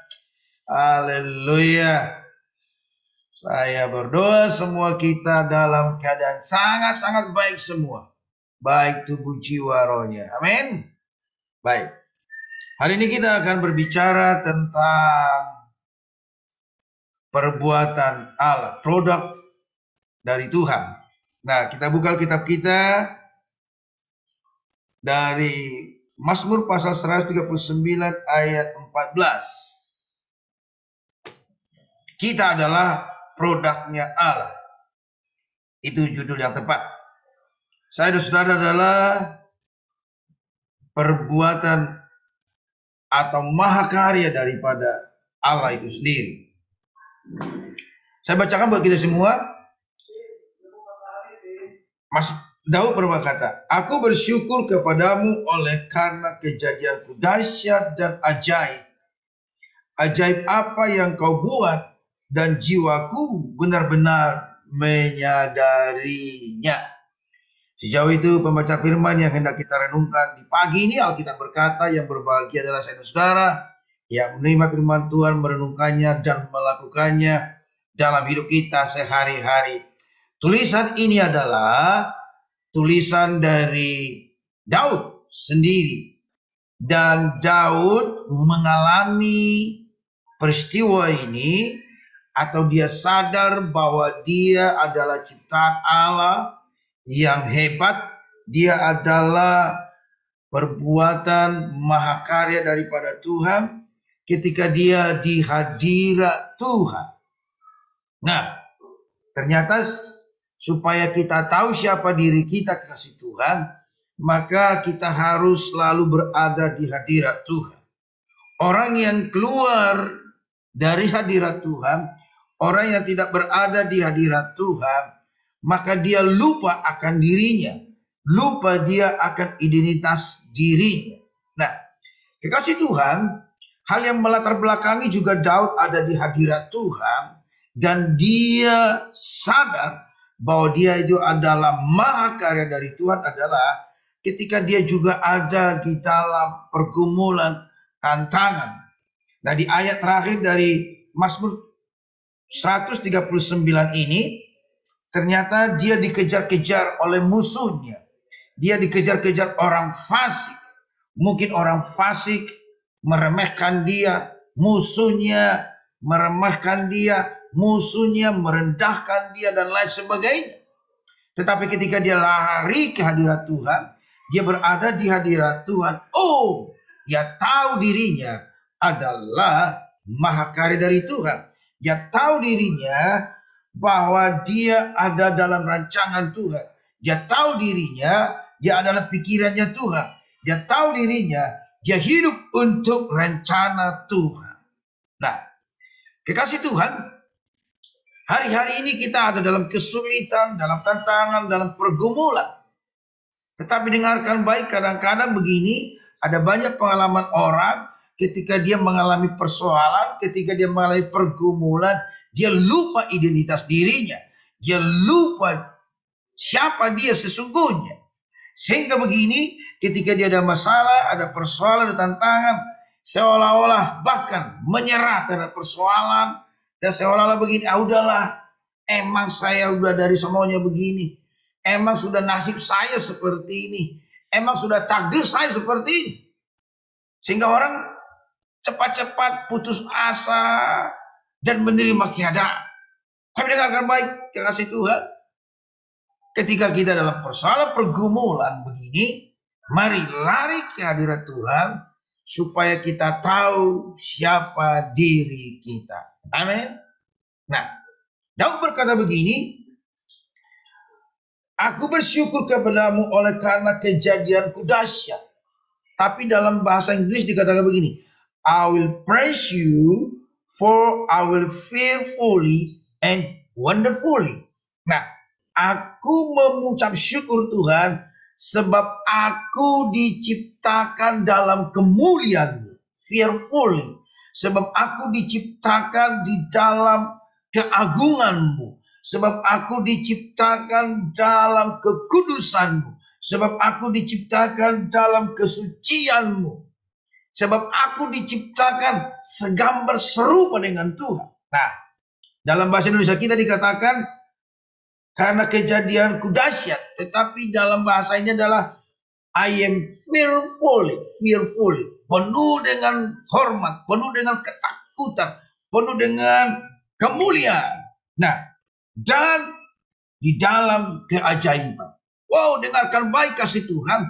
Haleluya. Saya berdoa semua kita dalam keadaan sangat-sangat baik semua. Baik tubuh jiwa rohnya. Amin. Baik. Hari ini kita akan berbicara tentang perbuatan Allah. Produk dari Tuhan. Nah, kita buka kitab kita dari Mazmur pasal 139 ayat 14. Kita adalah produknya Allah. Itu judul yang tepat. Saya dan saudara adalah perbuatan atau mahakarya daripada Allah itu sendiri. Saya bacakan buat kita semua. Mas Daud berkata, aku bersyukur kepadamu oleh karena kejadianku dahsyat dan ajaib. Ajaib apa yang kau buat, dan jiwaku benar-benar menyadarinya. Sejauh itu pembaca firman yang hendak kita renungkan di pagi ini, Alkitab berkata yang berbahagia adalah saya dan saudara yang menerima firman Tuhan, merenungkannya dan melakukannya dalam hidup kita sehari-hari. Tulisan ini adalah tulisan dari Daud sendiri. Dan Daud mengalami peristiwa ini, atau dia sadar bahwa dia adalah ciptaan Allah yang hebat. Dia adalah perbuatan mahakarya daripada Tuhan ketika dia di hadirat Tuhan. Nah, ternyata supaya kita tahu siapa diri kita kasih Tuhan, maka kita harus selalu berada di hadirat Tuhan. Orang yang keluar dari hadirat Tuhan, orang yang tidak berada di hadirat Tuhan, maka dia lupa akan dirinya, lupa dia akan identitas dirinya. Nah, kekasih Tuhan, hal yang melatar belakangi juga Daud ada di hadirat Tuhan, dan dia sadar bahwa dia itu adalah mahakarya dari Tuhan adalah ketika dia juga ada di dalam pergumulan tantangan. Nah, di ayat terakhir dari Mazmur 139 ini, ternyata dia dikejar-kejar oleh musuhnya. Dia dikejar-kejar orang fasik. Mungkin orang fasik meremehkan dia, musuhnya meremehkan dia, musuhnya merendahkan dia, dan lain sebagainya. Tetapi ketika dia lari ke hadirat Tuhan, dia berada di hadirat Tuhan. Oh, dia tahu dirinya adalah mahakarya dari Tuhan. Dia tahu dirinya bahwa dia ada dalam rancangan Tuhan. Dia tahu dirinya dia adalah pikirannya Tuhan. Dia tahu dirinya dia hidup untuk rencana Tuhan. Nah, kekasih Tuhan, hari-hari ini kita ada dalam kesulitan, dalam tantangan, dalam pergumulan. Tetapi dengarkan baik, kadang-kadang begini, ada banyak pengalaman orang ketika dia mengalami persoalan, ketika dia mengalami pergumulan, dia lupa identitas dirinya. Dia lupa siapa dia sesungguhnya. Sehingga begini, ketika dia ada masalah, ada persoalan, ada tantangan, seolah-olah bahkan menyerah terhadap persoalan, dan seolah-olah begini, udahlah, emang saya udah dari semuanya begini. Emang sudah nasib saya seperti ini. Emang sudah takdir saya seperti ini. Sehingga orang cepat-cepat putus asa dan menerima keadaan. Tapi dengarkan baik, kekasih Tuhan. Ketika kita dalam persoalan pergumulan begini, mari lari ke hadirat Tuhan supaya kita tahu siapa diri kita. Amin. Nah, Daud berkata begini, aku bersyukur kepadamu oleh karena kejadianku dahsyat. Tapi dalam bahasa Inggris dikatakan begini, I will praise you for I will fearfully and wonderfully. Nah, Aku mengucap syukur Tuhan sebab aku diciptakan dalam kemuliaan-Mu, fearfully. Sebab aku diciptakan di dalam keagungan-Mu. Sebab aku diciptakan dalam kekudusan-Mu. Sebab aku diciptakan dalam kesucian-Mu. Sebab aku diciptakan segambar serupa dengan Tuhan. Nah, dalam bahasa Indonesia kita dikatakan karena kejadianku dahsyat. Tetapi dalam bahasa ini adalah I am fearfully. Penuh dengan hormat, penuh dengan ketakutan, penuh dengan kemuliaan. Nah, dan di dalam keajaiban. Wow, dengarkan baik kasih Tuhan.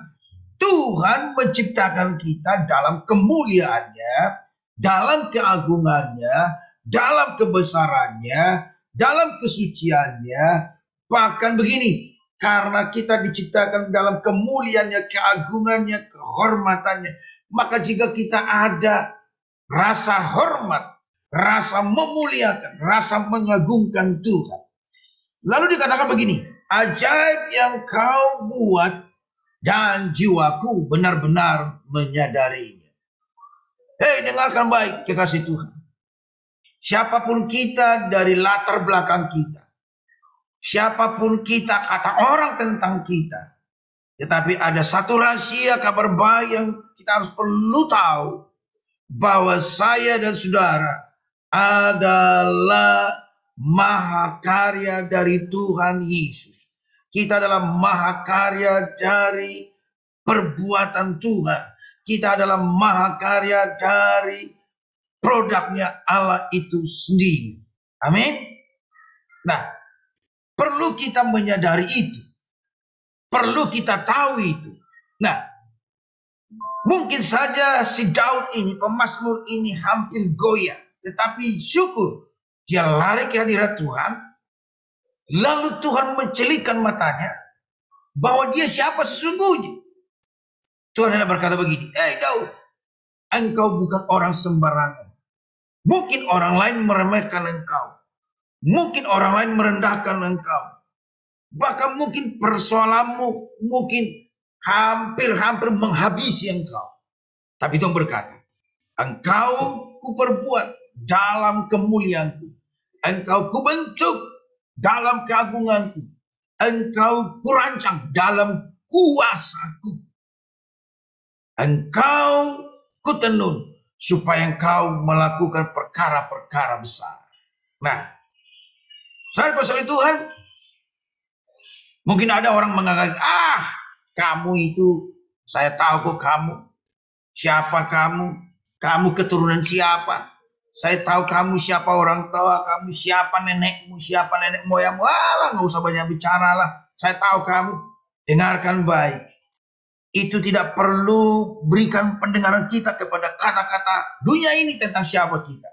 Tuhan menciptakan kita dalam kemuliaannya, dalam keagungannya, dalam kebesarannya, dalam kesuciannya. Bahkan begini, karena kita diciptakan dalam kemuliaannya, keagungannya, kehormatannya, maka jika kita ada rasa hormat, rasa memuliakan, rasa mengagungkan Tuhan. Lalu dikatakan begini, ajaib yang kau buat dan jiwaku benar-benar menyadarinya. Hei, dengarkan baik kekasih Tuhan. Siapapun kita dari latar belakang kita, siapapun kita, kata orang tentang kita, tetapi ada satu rahasia kabar baik yang kita harus perlu tahu, bahwa saya dan saudara adalah mahakarya dari Tuhan Yesus. Kita adalah mahakarya dari perbuatan Tuhan. Kita adalah mahakarya dari produknya Allah itu sendiri. Amin. Nah, perlu kita menyadari itu. Perlu kita tahu itu. Nah, mungkin saja si Daud ini, pemazmur ini hampir goyah. Tetapi syukur, dia lari ke hadirat Tuhan. Lalu Tuhan mencelikkan matanya bahwa dia siapa sesungguhnya. Tuhan hendak berkata begini, Daud, engkau bukan orang sembarangan. Mungkin orang lain meremehkan engkau. Mungkin orang lain merendahkan engkau. Bahkan mungkin persoalanmu mungkin hampir menghabisi engkau. Tapi Tuhan berkata, engkau kuperbuat dalam kemuliaanku. Engkau kubentuk dalam keagunganku. Engkau kurancang dalam kuasaku. Engkau kutenun supaya engkau melakukan perkara-perkara besar. Nah, saudara kasih Tuhan, mungkin ada orang menganggap, kamu itu, saya tahu kok kamu. Siapa kamu? Kamu keturunan siapa? Saya tahu kamu siapa orang tua, kamu siapa nenekmu, siapa nenek moyangmu. Alah, nggak usah banyak bicara lah. Saya tahu kamu. Dengarkan baik. Itu tidak perlu berikan pendengaran kita kepada kata-kata dunia ini tentang siapa kita.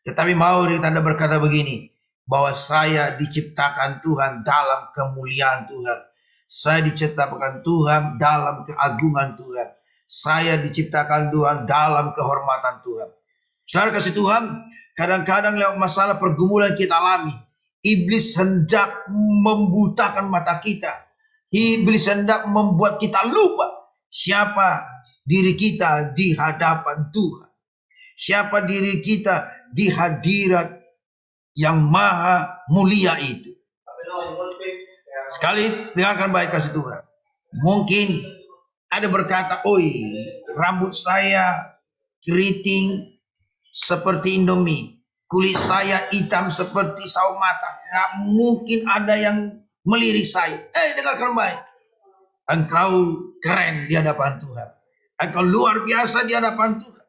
Tetapi mau kita berkata begini, bahwa saya diciptakan Tuhan dalam kemuliaan Tuhan. Saya diciptakan Tuhan dalam keagungan Tuhan. Saya diciptakan Tuhan dalam kehormatan Tuhan. Saudara kasih Tuhan, kadang-kadang lewat masalah pergumulan kita alami, iblis hendak membutakan mata kita. Iblis hendak membuat kita lupa siapa diri kita di hadapan Tuhan. Siapa diri kita di hadirat yang maha mulia itu. Sekali dengarkan baik kasih Tuhan. Mungkin ada berkata, oi, rambut saya keriting seperti Indomie, kulit saya hitam seperti sawo matang. Nggak mungkin ada yang melirik saya. Dengarkan baik. Engkau keren di hadapan Tuhan. Engkau luar biasa di hadapan Tuhan.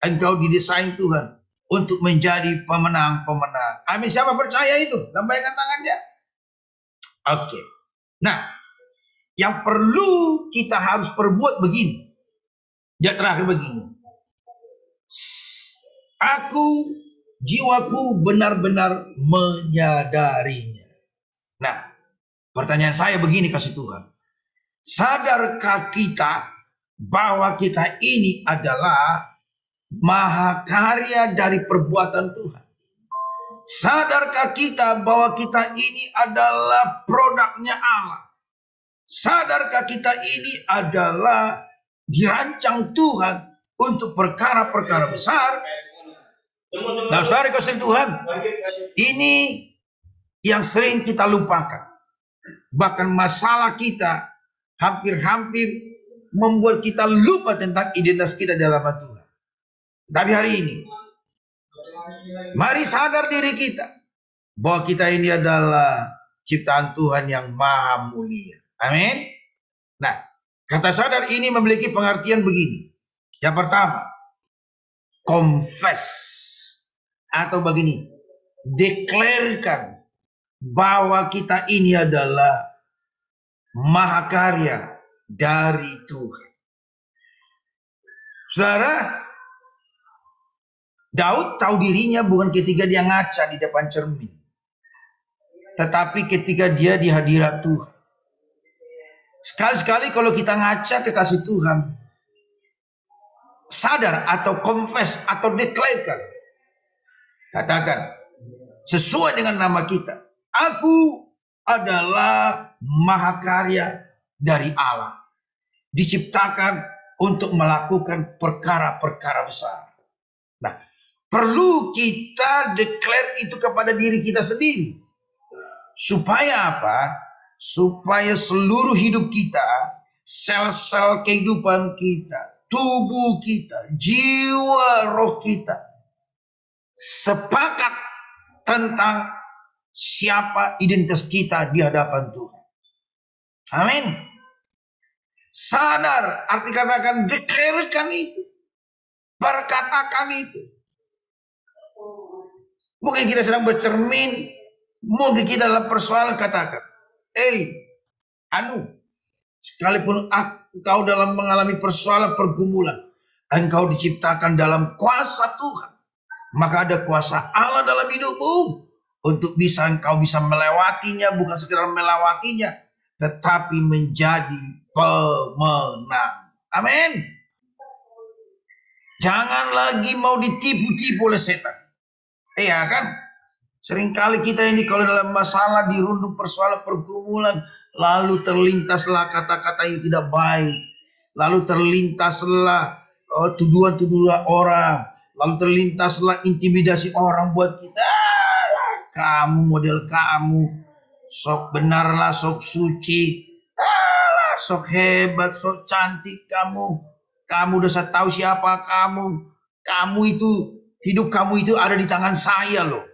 Engkau didesain Tuhan untuk menjadi pemenang-pemenang. Amin. Siapa percaya itu? Lambaikan tangannya. Oke. Nah, yang perlu kita harus perbuat begini. Yang terakhir begini. Aku, jiwaku benar-benar menyadarinya. Nah, pertanyaan saya begini kasih Tuhan. Sadarkah kita bahwa kita ini adalah mahakarya dari perbuatan Tuhan? Sadarkah kita bahwa kita ini adalah produknya Allah? Sadarkah kita ini adalah dirancang Tuhan untuk perkara-perkara besar? Nah, saudara kasih Tuhan, ini yang sering kita lupakan. Bahkan masalah kita hampir-hampir membuat kita lupa tentang identitas kita dalam Tuhan. Tapi hari ini, mari sadar diri kita bahwa kita ini adalah ciptaan Tuhan yang maha mulia. Amin. Nah, kata sadar ini memiliki pengertian begini. Yang pertama, confess, atau begini, deklarkan bahwa kita ini adalah mahakarya dari Tuhan. Saudara, Daud tahu dirinya bukan ketika dia ngaca di depan cermin, tetapi ketika dia di hadirat Tuhan. Sekali-sekali kalau kita ngaca kekasih Tuhan, sadar atau confess atau deklarkan, katakan sesuai dengan nama kita, aku adalah mahakarya dari Allah, diciptakan untuk melakukan perkara-perkara besar. Nah, perlu kita declare itu kepada diri kita sendiri. Supaya apa? Supaya seluruh hidup kita, sel-sel kehidupan kita, tubuh kita, jiwa roh kita sepakat tentang siapa identitas kita di hadapan Tuhan. Amin. Sadar, arti katakan declarekan itu, perkatakan itu. Mungkin kita sedang bercermin, mungkin kita dalam persoalan, katakan, sekalipun engkau dalam mengalami persoalan pergumulan, engkau diciptakan dalam kuasa Tuhan, maka ada kuasa Allah dalam hidupmu untuk engkau bisa melewatinya, bukan sekedar melewatinya, tetapi menjadi pemenang. Amin. Jangan lagi mau ditipu-tipu oleh setan. Iya kan? Seringkali kita ini kalau dalam masalah dirundung persoalan pergumulan, lalu terlintaslah kata-kata yang tidak baik, lalu terlintaslah tuduhan-tuduhan orang, lalu terlintaslah intimidasi orang buat kita. Kamu model kamu, sok benarlah, sok suci, sok hebat, sok cantik kamu. Kamu udah saya tahu siapa kamu. Kamu itu, hidup kamu itu ada di tangan saya loh.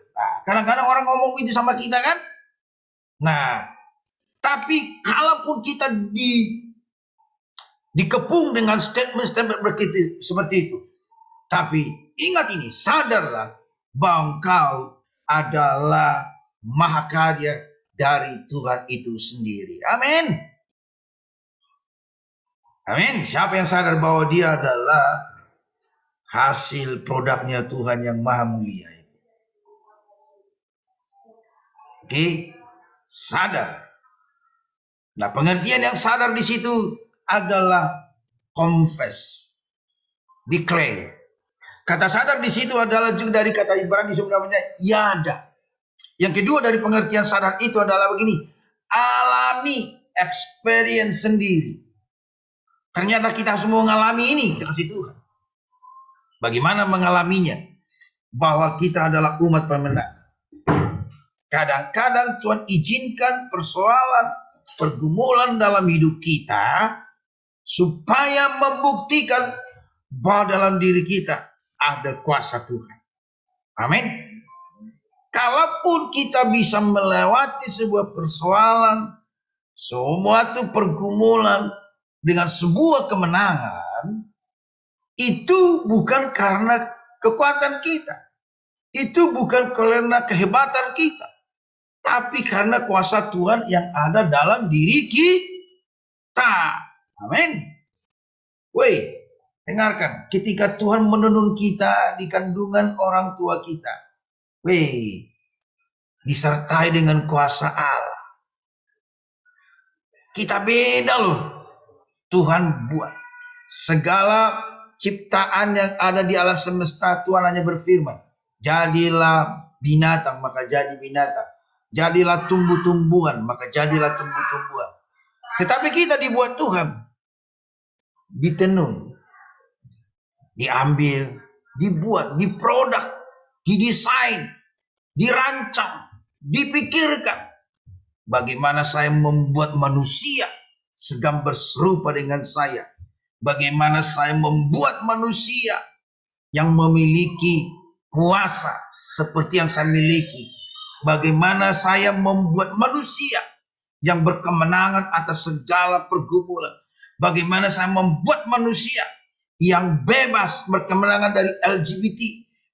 Kadang-kadang orang ngomong itu sama kita kan. Nah, tapi kalaupun kita dikepung dengan statement-statement seperti itu, tapi ingat ini, sadarlah bahwa engkau adalah mahakarya dari Tuhan itu sendiri. Amin. Amin. Siapa yang sadar bahwa dia adalah hasil produknya Tuhan yang maha mulia? Oke, sadar. Nah, pengertian yang sadar di situ adalah confess, declare. Kata sadar di situ adalah juga dari kata Ibrani sebenarnya yada. Yang kedua dari pengertian sadar itu adalah begini, alami, experience sendiri. Ternyata kita semua mengalami ini, kasih Tuhan. Bagaimana mengalaminya? Bahwa kita adalah umat pemenang. Kadang-kadang Tuhan izinkan persoalan, pergumulan dalam hidup kita supaya membuktikan bahwa dalam diri kita ada kuasa Tuhan. Amin. Kalaupun kita bisa melewati sebuah persoalan, semua itu pergumulan dengan sebuah kemenangan, itu bukan karena kekuatan kita. Itu bukan karena kehebatan kita. Tapi karena kuasa Tuhan yang ada dalam diri kita. Amin. Woi, dengarkan. Ketika Tuhan menenun kita di kandungan orang tua kita. Woi, disertai dengan kuasa Allah. Kita beda loh. Tuhan buat. Segala ciptaan yang ada di alam semesta, Tuhan hanya berfirman, jadilah binatang, maka jadi binatang. Jadilah tumbuh-tumbuhan, maka jadilah tumbuh-tumbuhan. Tetapi kita dibuat Tuhan, ditenun, diambil, dibuat, diproduk, didesain, dirancang, dipikirkan. Bagaimana saya membuat manusia segambar serupa dengan saya. Bagaimana saya membuat manusia yang memiliki kuasa seperti yang saya miliki. Bagaimana saya membuat manusia yang berkemenangan atas segala pergumulan. Bagaimana saya membuat manusia yang bebas berkemenangan dari LGBT.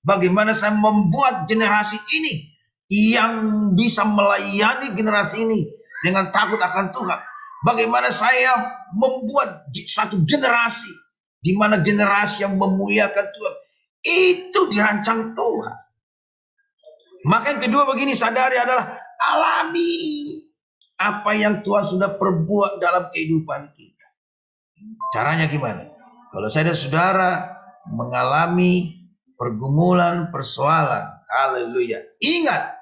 Bagaimana saya membuat generasi ini yang bisa melayani generasi ini dengan takut akan Tuhan. Bagaimana saya membuat suatu generasi di mana generasi yang memuliakan Tuhan. Itu dirancang Tuhan. Maka yang kedua begini, sadari adalah alami apa yang Tuhan sudah perbuat dalam kehidupan kita. Caranya gimana? Kalau saya dan saudara mengalami pergumulan, persoalan, haleluya, ingat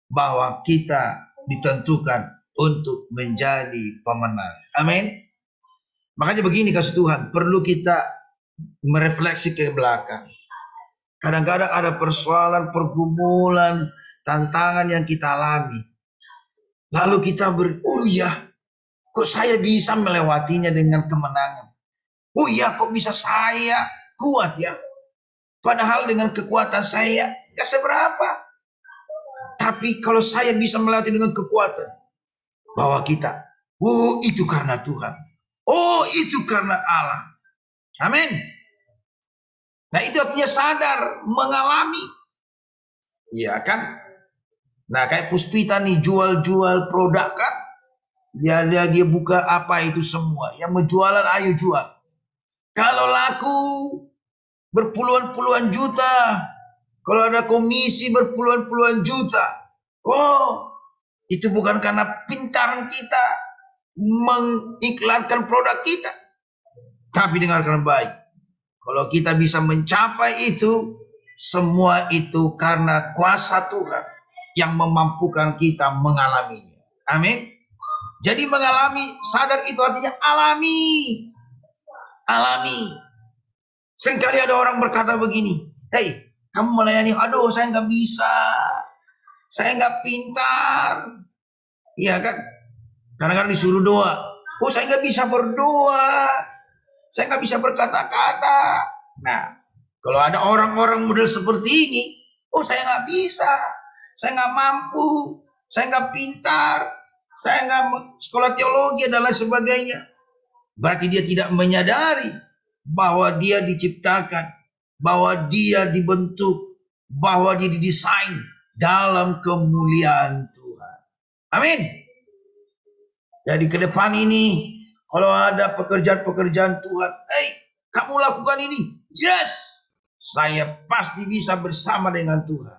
bahwa kita ditentukan untuk menjadi pemenang. Amin. Makanya begini kasih Tuhan, perlu kita merefleksi ke belakang. Kadang-kadang ada persoalan, pergumulan, tantangan yang kita alami. Lalu kita oh ya, kok saya bisa melewatinya dengan kemenangan? Oh ya, kok bisa saya kuat ya? Padahal dengan kekuatan saya gak seberapa. Tapi kalau saya bisa melewati dengan kekuatan, bahwa kita, oh itu karena Tuhan. Oh itu karena Allah. Amin. Nah itu artinya sadar, mengalami. Iya kan? Nah kayak Puspita nih jual-jual produk kan. Dia buka apa itu semua. Yang menjualan ayo jual. Kalau laku berpuluhan-puluhan juta. Kalau ada komisi berpuluhan-puluhan juta. Oh itu bukan karena pintaran kita mengiklankan produk kita. Tapi dengarkan baik. Kalau kita bisa mencapai itu, semua itu karena kuasa Tuhan yang memampukan kita mengalaminya. Amin. Jadi mengalami, sadar itu artinya alami. Alami. Seringkali ada orang berkata begini, hey, kamu melayani, aduh saya nggak bisa. Saya nggak pintar. Iya kan? Kadang-kadang disuruh doa. Oh saya nggak bisa berdoa. Saya nggak bisa berkata-kata. Nah, kalau ada orang-orang model seperti ini, oh saya nggak bisa, saya nggak mampu, saya nggak pintar, saya nggak sekolah teologi dan lain sebagainya. Berarti dia tidak menyadari bahwa dia diciptakan, bahwa dia dibentuk, bahwa dia didesain dalam kemuliaan Tuhan. Amin. Jadi ke depan ini, kalau ada pekerjaan-pekerjaan Tuhan, hey, kamu lakukan ini. Yes, saya pasti bisa bersama dengan Tuhan.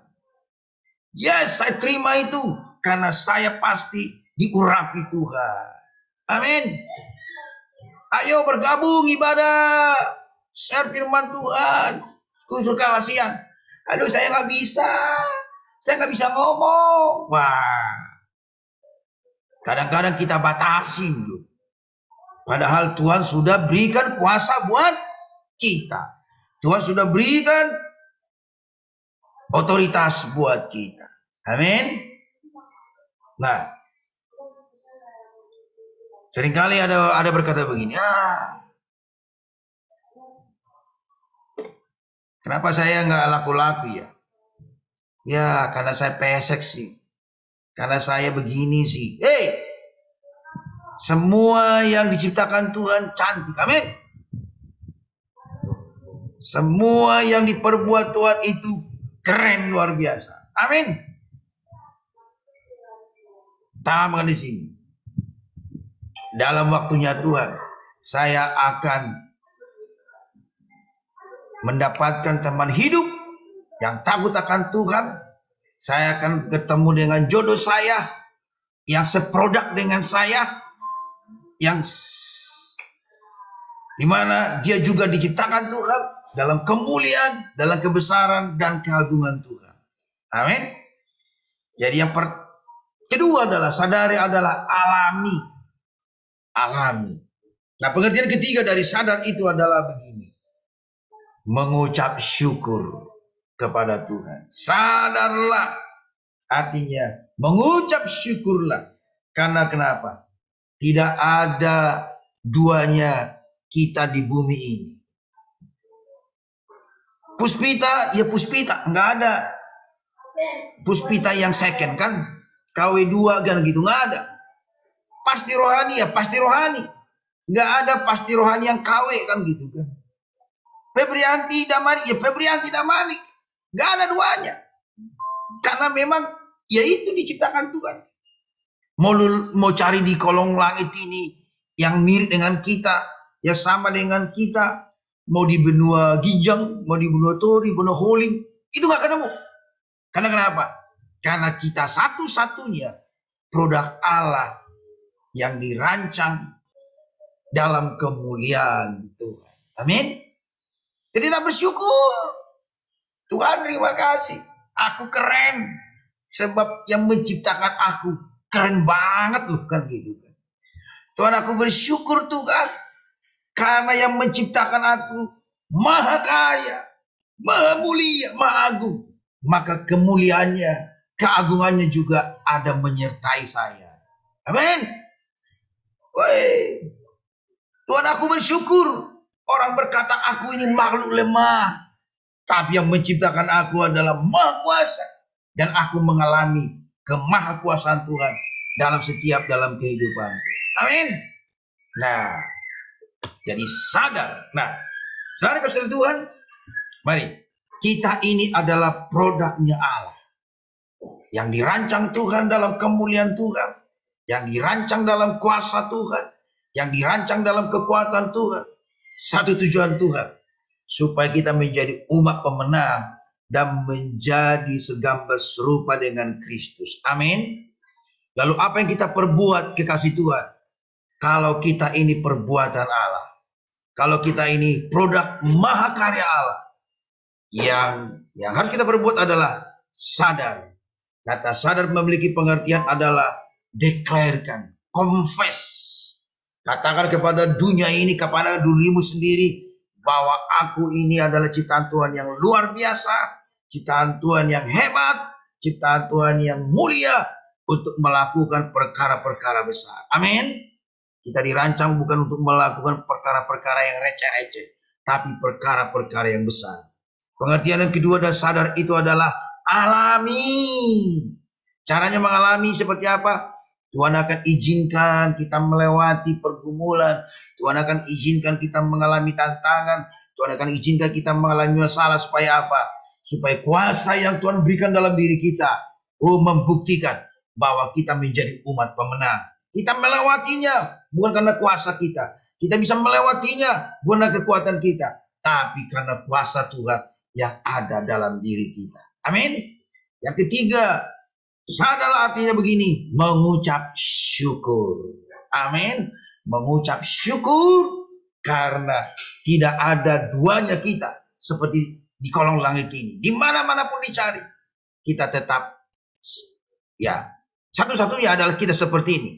Yes, saya terima itu. Karena saya pasti diurapi Tuhan. Amin. Ayo bergabung ibadah. Share firman Tuhan. Khusus kasihan. Aduh saya nggak bisa. Saya nggak bisa ngomong. Wah. Kadang-kadang kita batasi loh. Padahal Tuhan sudah berikan kuasa buat kita. Tuhan sudah berikan otoritas buat kita. Amin. Nah, seringkali ada berkata begini, kenapa saya nggak laku-laku ya? Ya, karena saya pesek sih. Karena saya begini sih. Semua yang diciptakan Tuhan cantik. Amin. Semua yang diperbuat Tuhan itu keren luar biasa. Amin. Tambahkan di sini. Dalam waktunya Tuhan, saya akan mendapatkan teman hidup yang takut akan Tuhan. Saya akan ketemu dengan jodoh saya yang seproduk dengan saya, yang dimana dia juga diciptakan Tuhan dalam kemuliaan, dalam kebesaran dan keagungan Tuhan. Amin. Jadi yang kedua adalah sadari adalah alami. Alami. Nah, pengertian ketiga dari sadar itu adalah begini. Mengucap syukur kepada Tuhan. Sadarlah. Artinya mengucap syukurlah. Karena kenapa? Tidak ada duanya kita di bumi ini. Puspita, ya puspita. Nggak ada puspita yang second kan. KW2 kan gitu. Nggak ada. Pasti rohani, ya pasti rohani. Nggak ada pasti rohani yang KW kan gitu kan. Febrianti Damani, ya Febrianti Damani. Nggak ada duanya. Karena memang ya itu diciptakan Tuhan. Mau cari di kolong langit ini yang mirip dengan kita, yang sama dengan kita, mau di benua Ginjang, mau di benua Tori, benua Holing, itu nggak ketemu. Karena kenapa? Karena kita satu-satunya produk Allah yang dirancang dalam kemuliaan Tuhan. Amin. Jadi kita bersyukur. Tuhan terima kasih. Aku keren. Sebab yang menciptakan aku keren banget loh kan gitu kan. Tuhan aku bersyukur Tuhan. Karena yang menciptakan aku maha kaya. Maha mulia, maha agung. Maka kemuliaannya, keagungannya juga ada menyertai saya. Amin. Woi. Tuhan aku bersyukur. Orang berkata aku ini makhluk lemah. Tapi yang menciptakan aku adalah Maha Kuasa. Dan aku mengalami kemahakuasaan Tuhan dalam kehidupanku. Amin. Nah, jadi sadar. Nah, saudara kasih Tuhan, mari. Kita ini adalah produknya Allah. Yang dirancang Tuhan dalam kemuliaan Tuhan. Yang dirancang dalam kuasa Tuhan. Yang dirancang dalam kekuatan Tuhan. Satu tujuan Tuhan. Supaya kita menjadi umat pemenang. Dan menjadi segambar serupa dengan Kristus. Amin. Lalu apa yang kita perbuat kekasih Tuhan? Kalau kita ini perbuatan Allah. Kalau kita ini produk mahakarya Allah. Yang harus kita perbuat adalah sadar. Kata sadar memiliki pengertian adalah declarekan, confess. Katakan kepada dunia ini, kepada dirimu sendiri, bahwa aku ini adalah ciptaan Tuhan yang luar biasa, ciptaan Tuhan yang hebat, ciptaan Tuhan yang mulia untuk melakukan perkara-perkara besar. Amin. Kita dirancang bukan untuk melakukan perkara-perkara yang receh-receh, tapi perkara-perkara yang besar. Pengertian yang kedua dan sadar itu adalah alami. Caranya mengalami seperti apa? Tuhan akan izinkan kita melewati pergumulan. Tuhan akan izinkan kita mengalami tantangan. Tuhan akan izinkan kita mengalami masalah supaya apa? Supaya kuasa yang Tuhan berikan dalam diri kita membuktikan bahwa kita menjadi umat pemenang. Kita melewatinya bukan karena kuasa kita. Kita bisa melewatinya bukan karena kekuatan kita. Tapi karena kuasa Tuhan yang ada dalam diri kita. Amin. Yang ketiga, sadarlah artinya begini, mengucap syukur. Amin. Mengucap syukur karena tidak ada duanya kita seperti di kolong langit ini. Di mana-mana pun dicari, kita tetap ya, satu-satunya adalah kita seperti ini.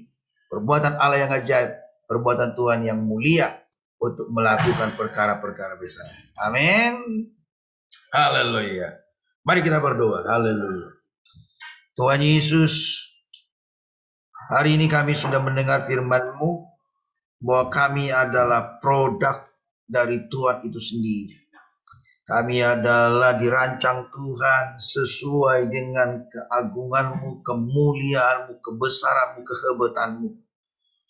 Perbuatan Allah yang ajaib, perbuatan Tuhan yang mulia untuk melakukan perkara-perkara besar. Amin. Haleluya. Mari kita berdoa. Haleluya. Tuhan Yesus, hari ini kami sudah mendengar firman-Mu bahwa kami adalah produk dari Tuhan itu sendiri. Kami adalah dirancang Tuhan sesuai dengan keagungan-Mu, kemuliaan-Mu, kebesaran-Mu, kehebatan-Mu.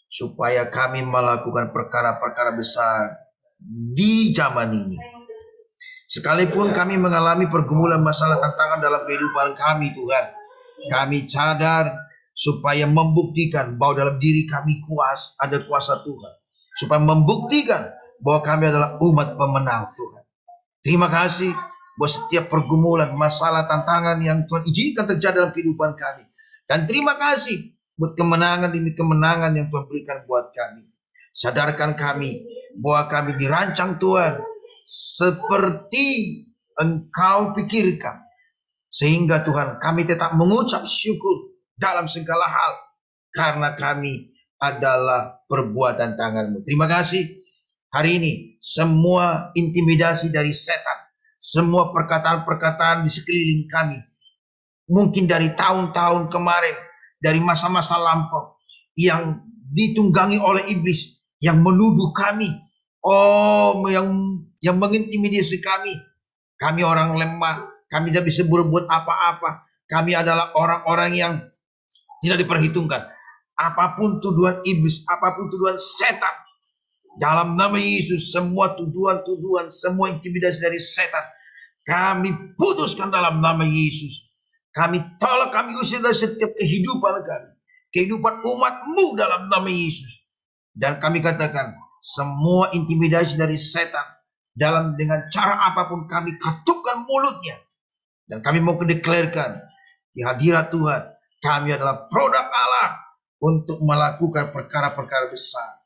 Supaya kami melakukan perkara-perkara besar di zaman ini. Sekalipun kami mengalami pergumulan masalah tantangan dalam kehidupan kami Tuhan. Kami sadar supaya membuktikan bahwa dalam diri kami ada kuasa Tuhan. Supaya membuktikan bahwa kami adalah umat pemenang Tuhan. Terima kasih buat setiap pergumulan, masalah, tantangan yang Tuhan izinkan terjadi dalam kehidupan kami. Dan terima kasih buat kemenangan demi kemenangan yang Tuhan berikan buat kami. Sadarkan kami bahwa kami dirancang Tuhan seperti Engkau pikirkan. Sehingga Tuhan kami tetap mengucap syukur dalam segala hal. Karena kami adalah perbuatan tangan-Mu. Terima kasih. Hari ini semua intimidasi dari setan, semua perkataan-perkataan di sekeliling kami, mungkin dari tahun-tahun kemarin, dari masa-masa lampau, yang ditunggangi oleh iblis, yang menuduh kami, yang mengintimidasi kami. Kami orang lemah, kami tidak bisa berbuat apa-apa. Kami adalah orang-orang yang tidak diperhitungkan. Apapun tuduhan iblis, apapun tuduhan setan, dalam nama Yesus, semua tuduhan-tuduhan, semua intimidasi dari setan, kami putuskan dalam nama Yesus. Kami tolak, kami usir dari setiap kehidupan kami, kehidupan umat-Mu dalam nama Yesus. Dan kami katakan, semua intimidasi dari setan, dengan cara apapun kami katupkan mulutnya. Dan kami mau deklarasikan di hadirat Tuhan, kami adalah produk Allah untuk melakukan perkara-perkara besar.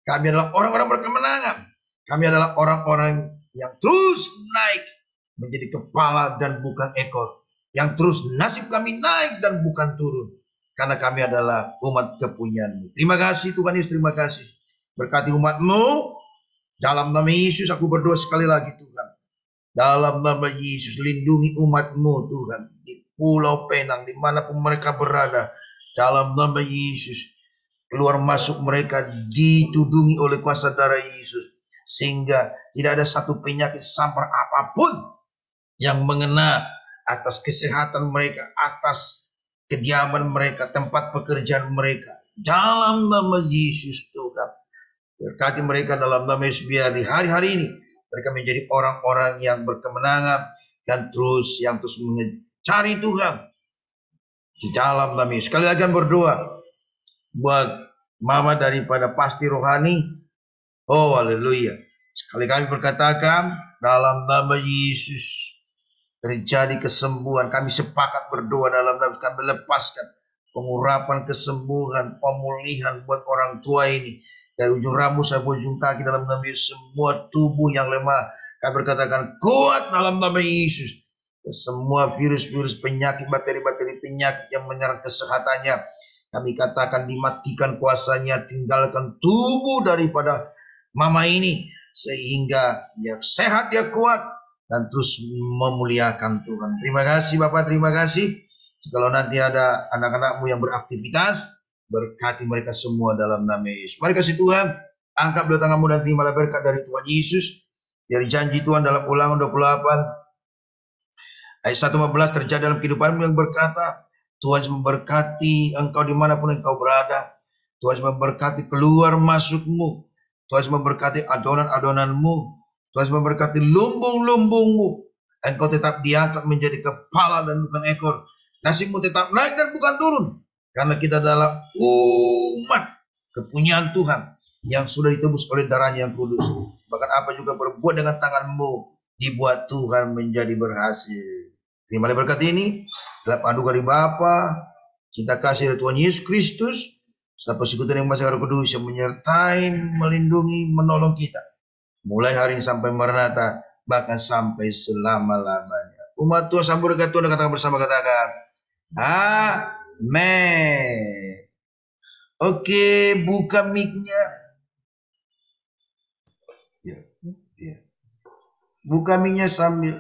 Kami adalah orang-orang berkemenangan. Kami adalah orang-orang yang terus naik menjadi kepala dan bukan ekor. Yang terus nasib kami naik dan bukan turun. Karena kami adalah umat kepunyaan-Mu. Terima kasih Tuhan Yesus, terima kasih. Berkati umat-Mu. Dalam nama Yesus aku berdoa sekali lagi Tuhan. Dalam nama Yesus lindungi umat-Mu Tuhan. Di Pulau Penang, dimanapun mereka berada. Dalam nama Yesus. Keluar masuk mereka ditudungi oleh kuasa darah Yesus. Sehingga tidak ada satu penyakit sampar apapun yang mengena atas kesehatan mereka, atas kediaman mereka, tempat pekerjaan mereka. Dalam nama Yesus Tuhan. Berkati mereka dalam nama Yesus, biar di hari-hari ini mereka menjadi orang-orang yang berkemenangan dan yang terus mencari Tuhan. Di dalam nama Yesus. Sekali lagi berdoa buat mama daripada pasti rohani. Oh haleluya. Sekali kami berkatakan dalam nama Yesus terjadi kesembuhan. Kami sepakat berdoa dalam nama Yesus. Kami lepaskan pengurapan kesembuhan, pemulihan buat orang tua ini. Dari ujung rambut sampai ujung kaki dalam nama Yesus. Semua tubuh yang lemah kami berkatakan kuat dalam nama Yesus. Semua virus-virus penyakit, bakteri-bakteri penyakit yang menyerang kesehatannya, kami katakan dimatikan kuasanya, tinggalkan tubuh daripada mama ini. Sehingga dia sehat, dia kuat, dan terus memuliakan Tuhan. Terima kasih Bapak, terima kasih. Kalau nanti ada anak-anak-Mu yang beraktivitas, berkati mereka semua dalam nama Yesus. Mari kasih Tuhan, angkat dua tanganmu dan terimalah berkat dari Tuhan Yesus. Dari janji Tuhan dalam Ulangan 28 ayat 1-15 terjadi dalam kehidupanmu yang berkata, Tuhan memberkati engkau dimanapun engkau berada. Tuhan memberkati keluar masukmu. Tuhan memberkati adonan-adonanmu. Tuhan memberkati lumbung-lumbungmu. Engkau tetap diangkat menjadi kepala dan bukan ekor. Nasibmu tetap naik dan bukan turun. Karena kita adalah umat kepunyaan Tuhan yang sudah ditebus oleh darahnya yang kudus. Bahkan apa juga berbuat dengan tanganmu, dibuat Tuhan menjadi berhasil. Terimalah berkat ini dalam anugerah dari Bapa, cinta kasih dari Tuhan Yesus Kristus, serta persekutuan yang Roh Kudus yang menyertai, melindungi, menolong kita. Mulai hari ini sampai Maranatha, bahkan sampai selama-lamanya. Umat Tuhan sambut dekat Tuhan dan katakan bersama, katakan amin. Oke, buka mic-nya. Ya. Buka mic-nya sambil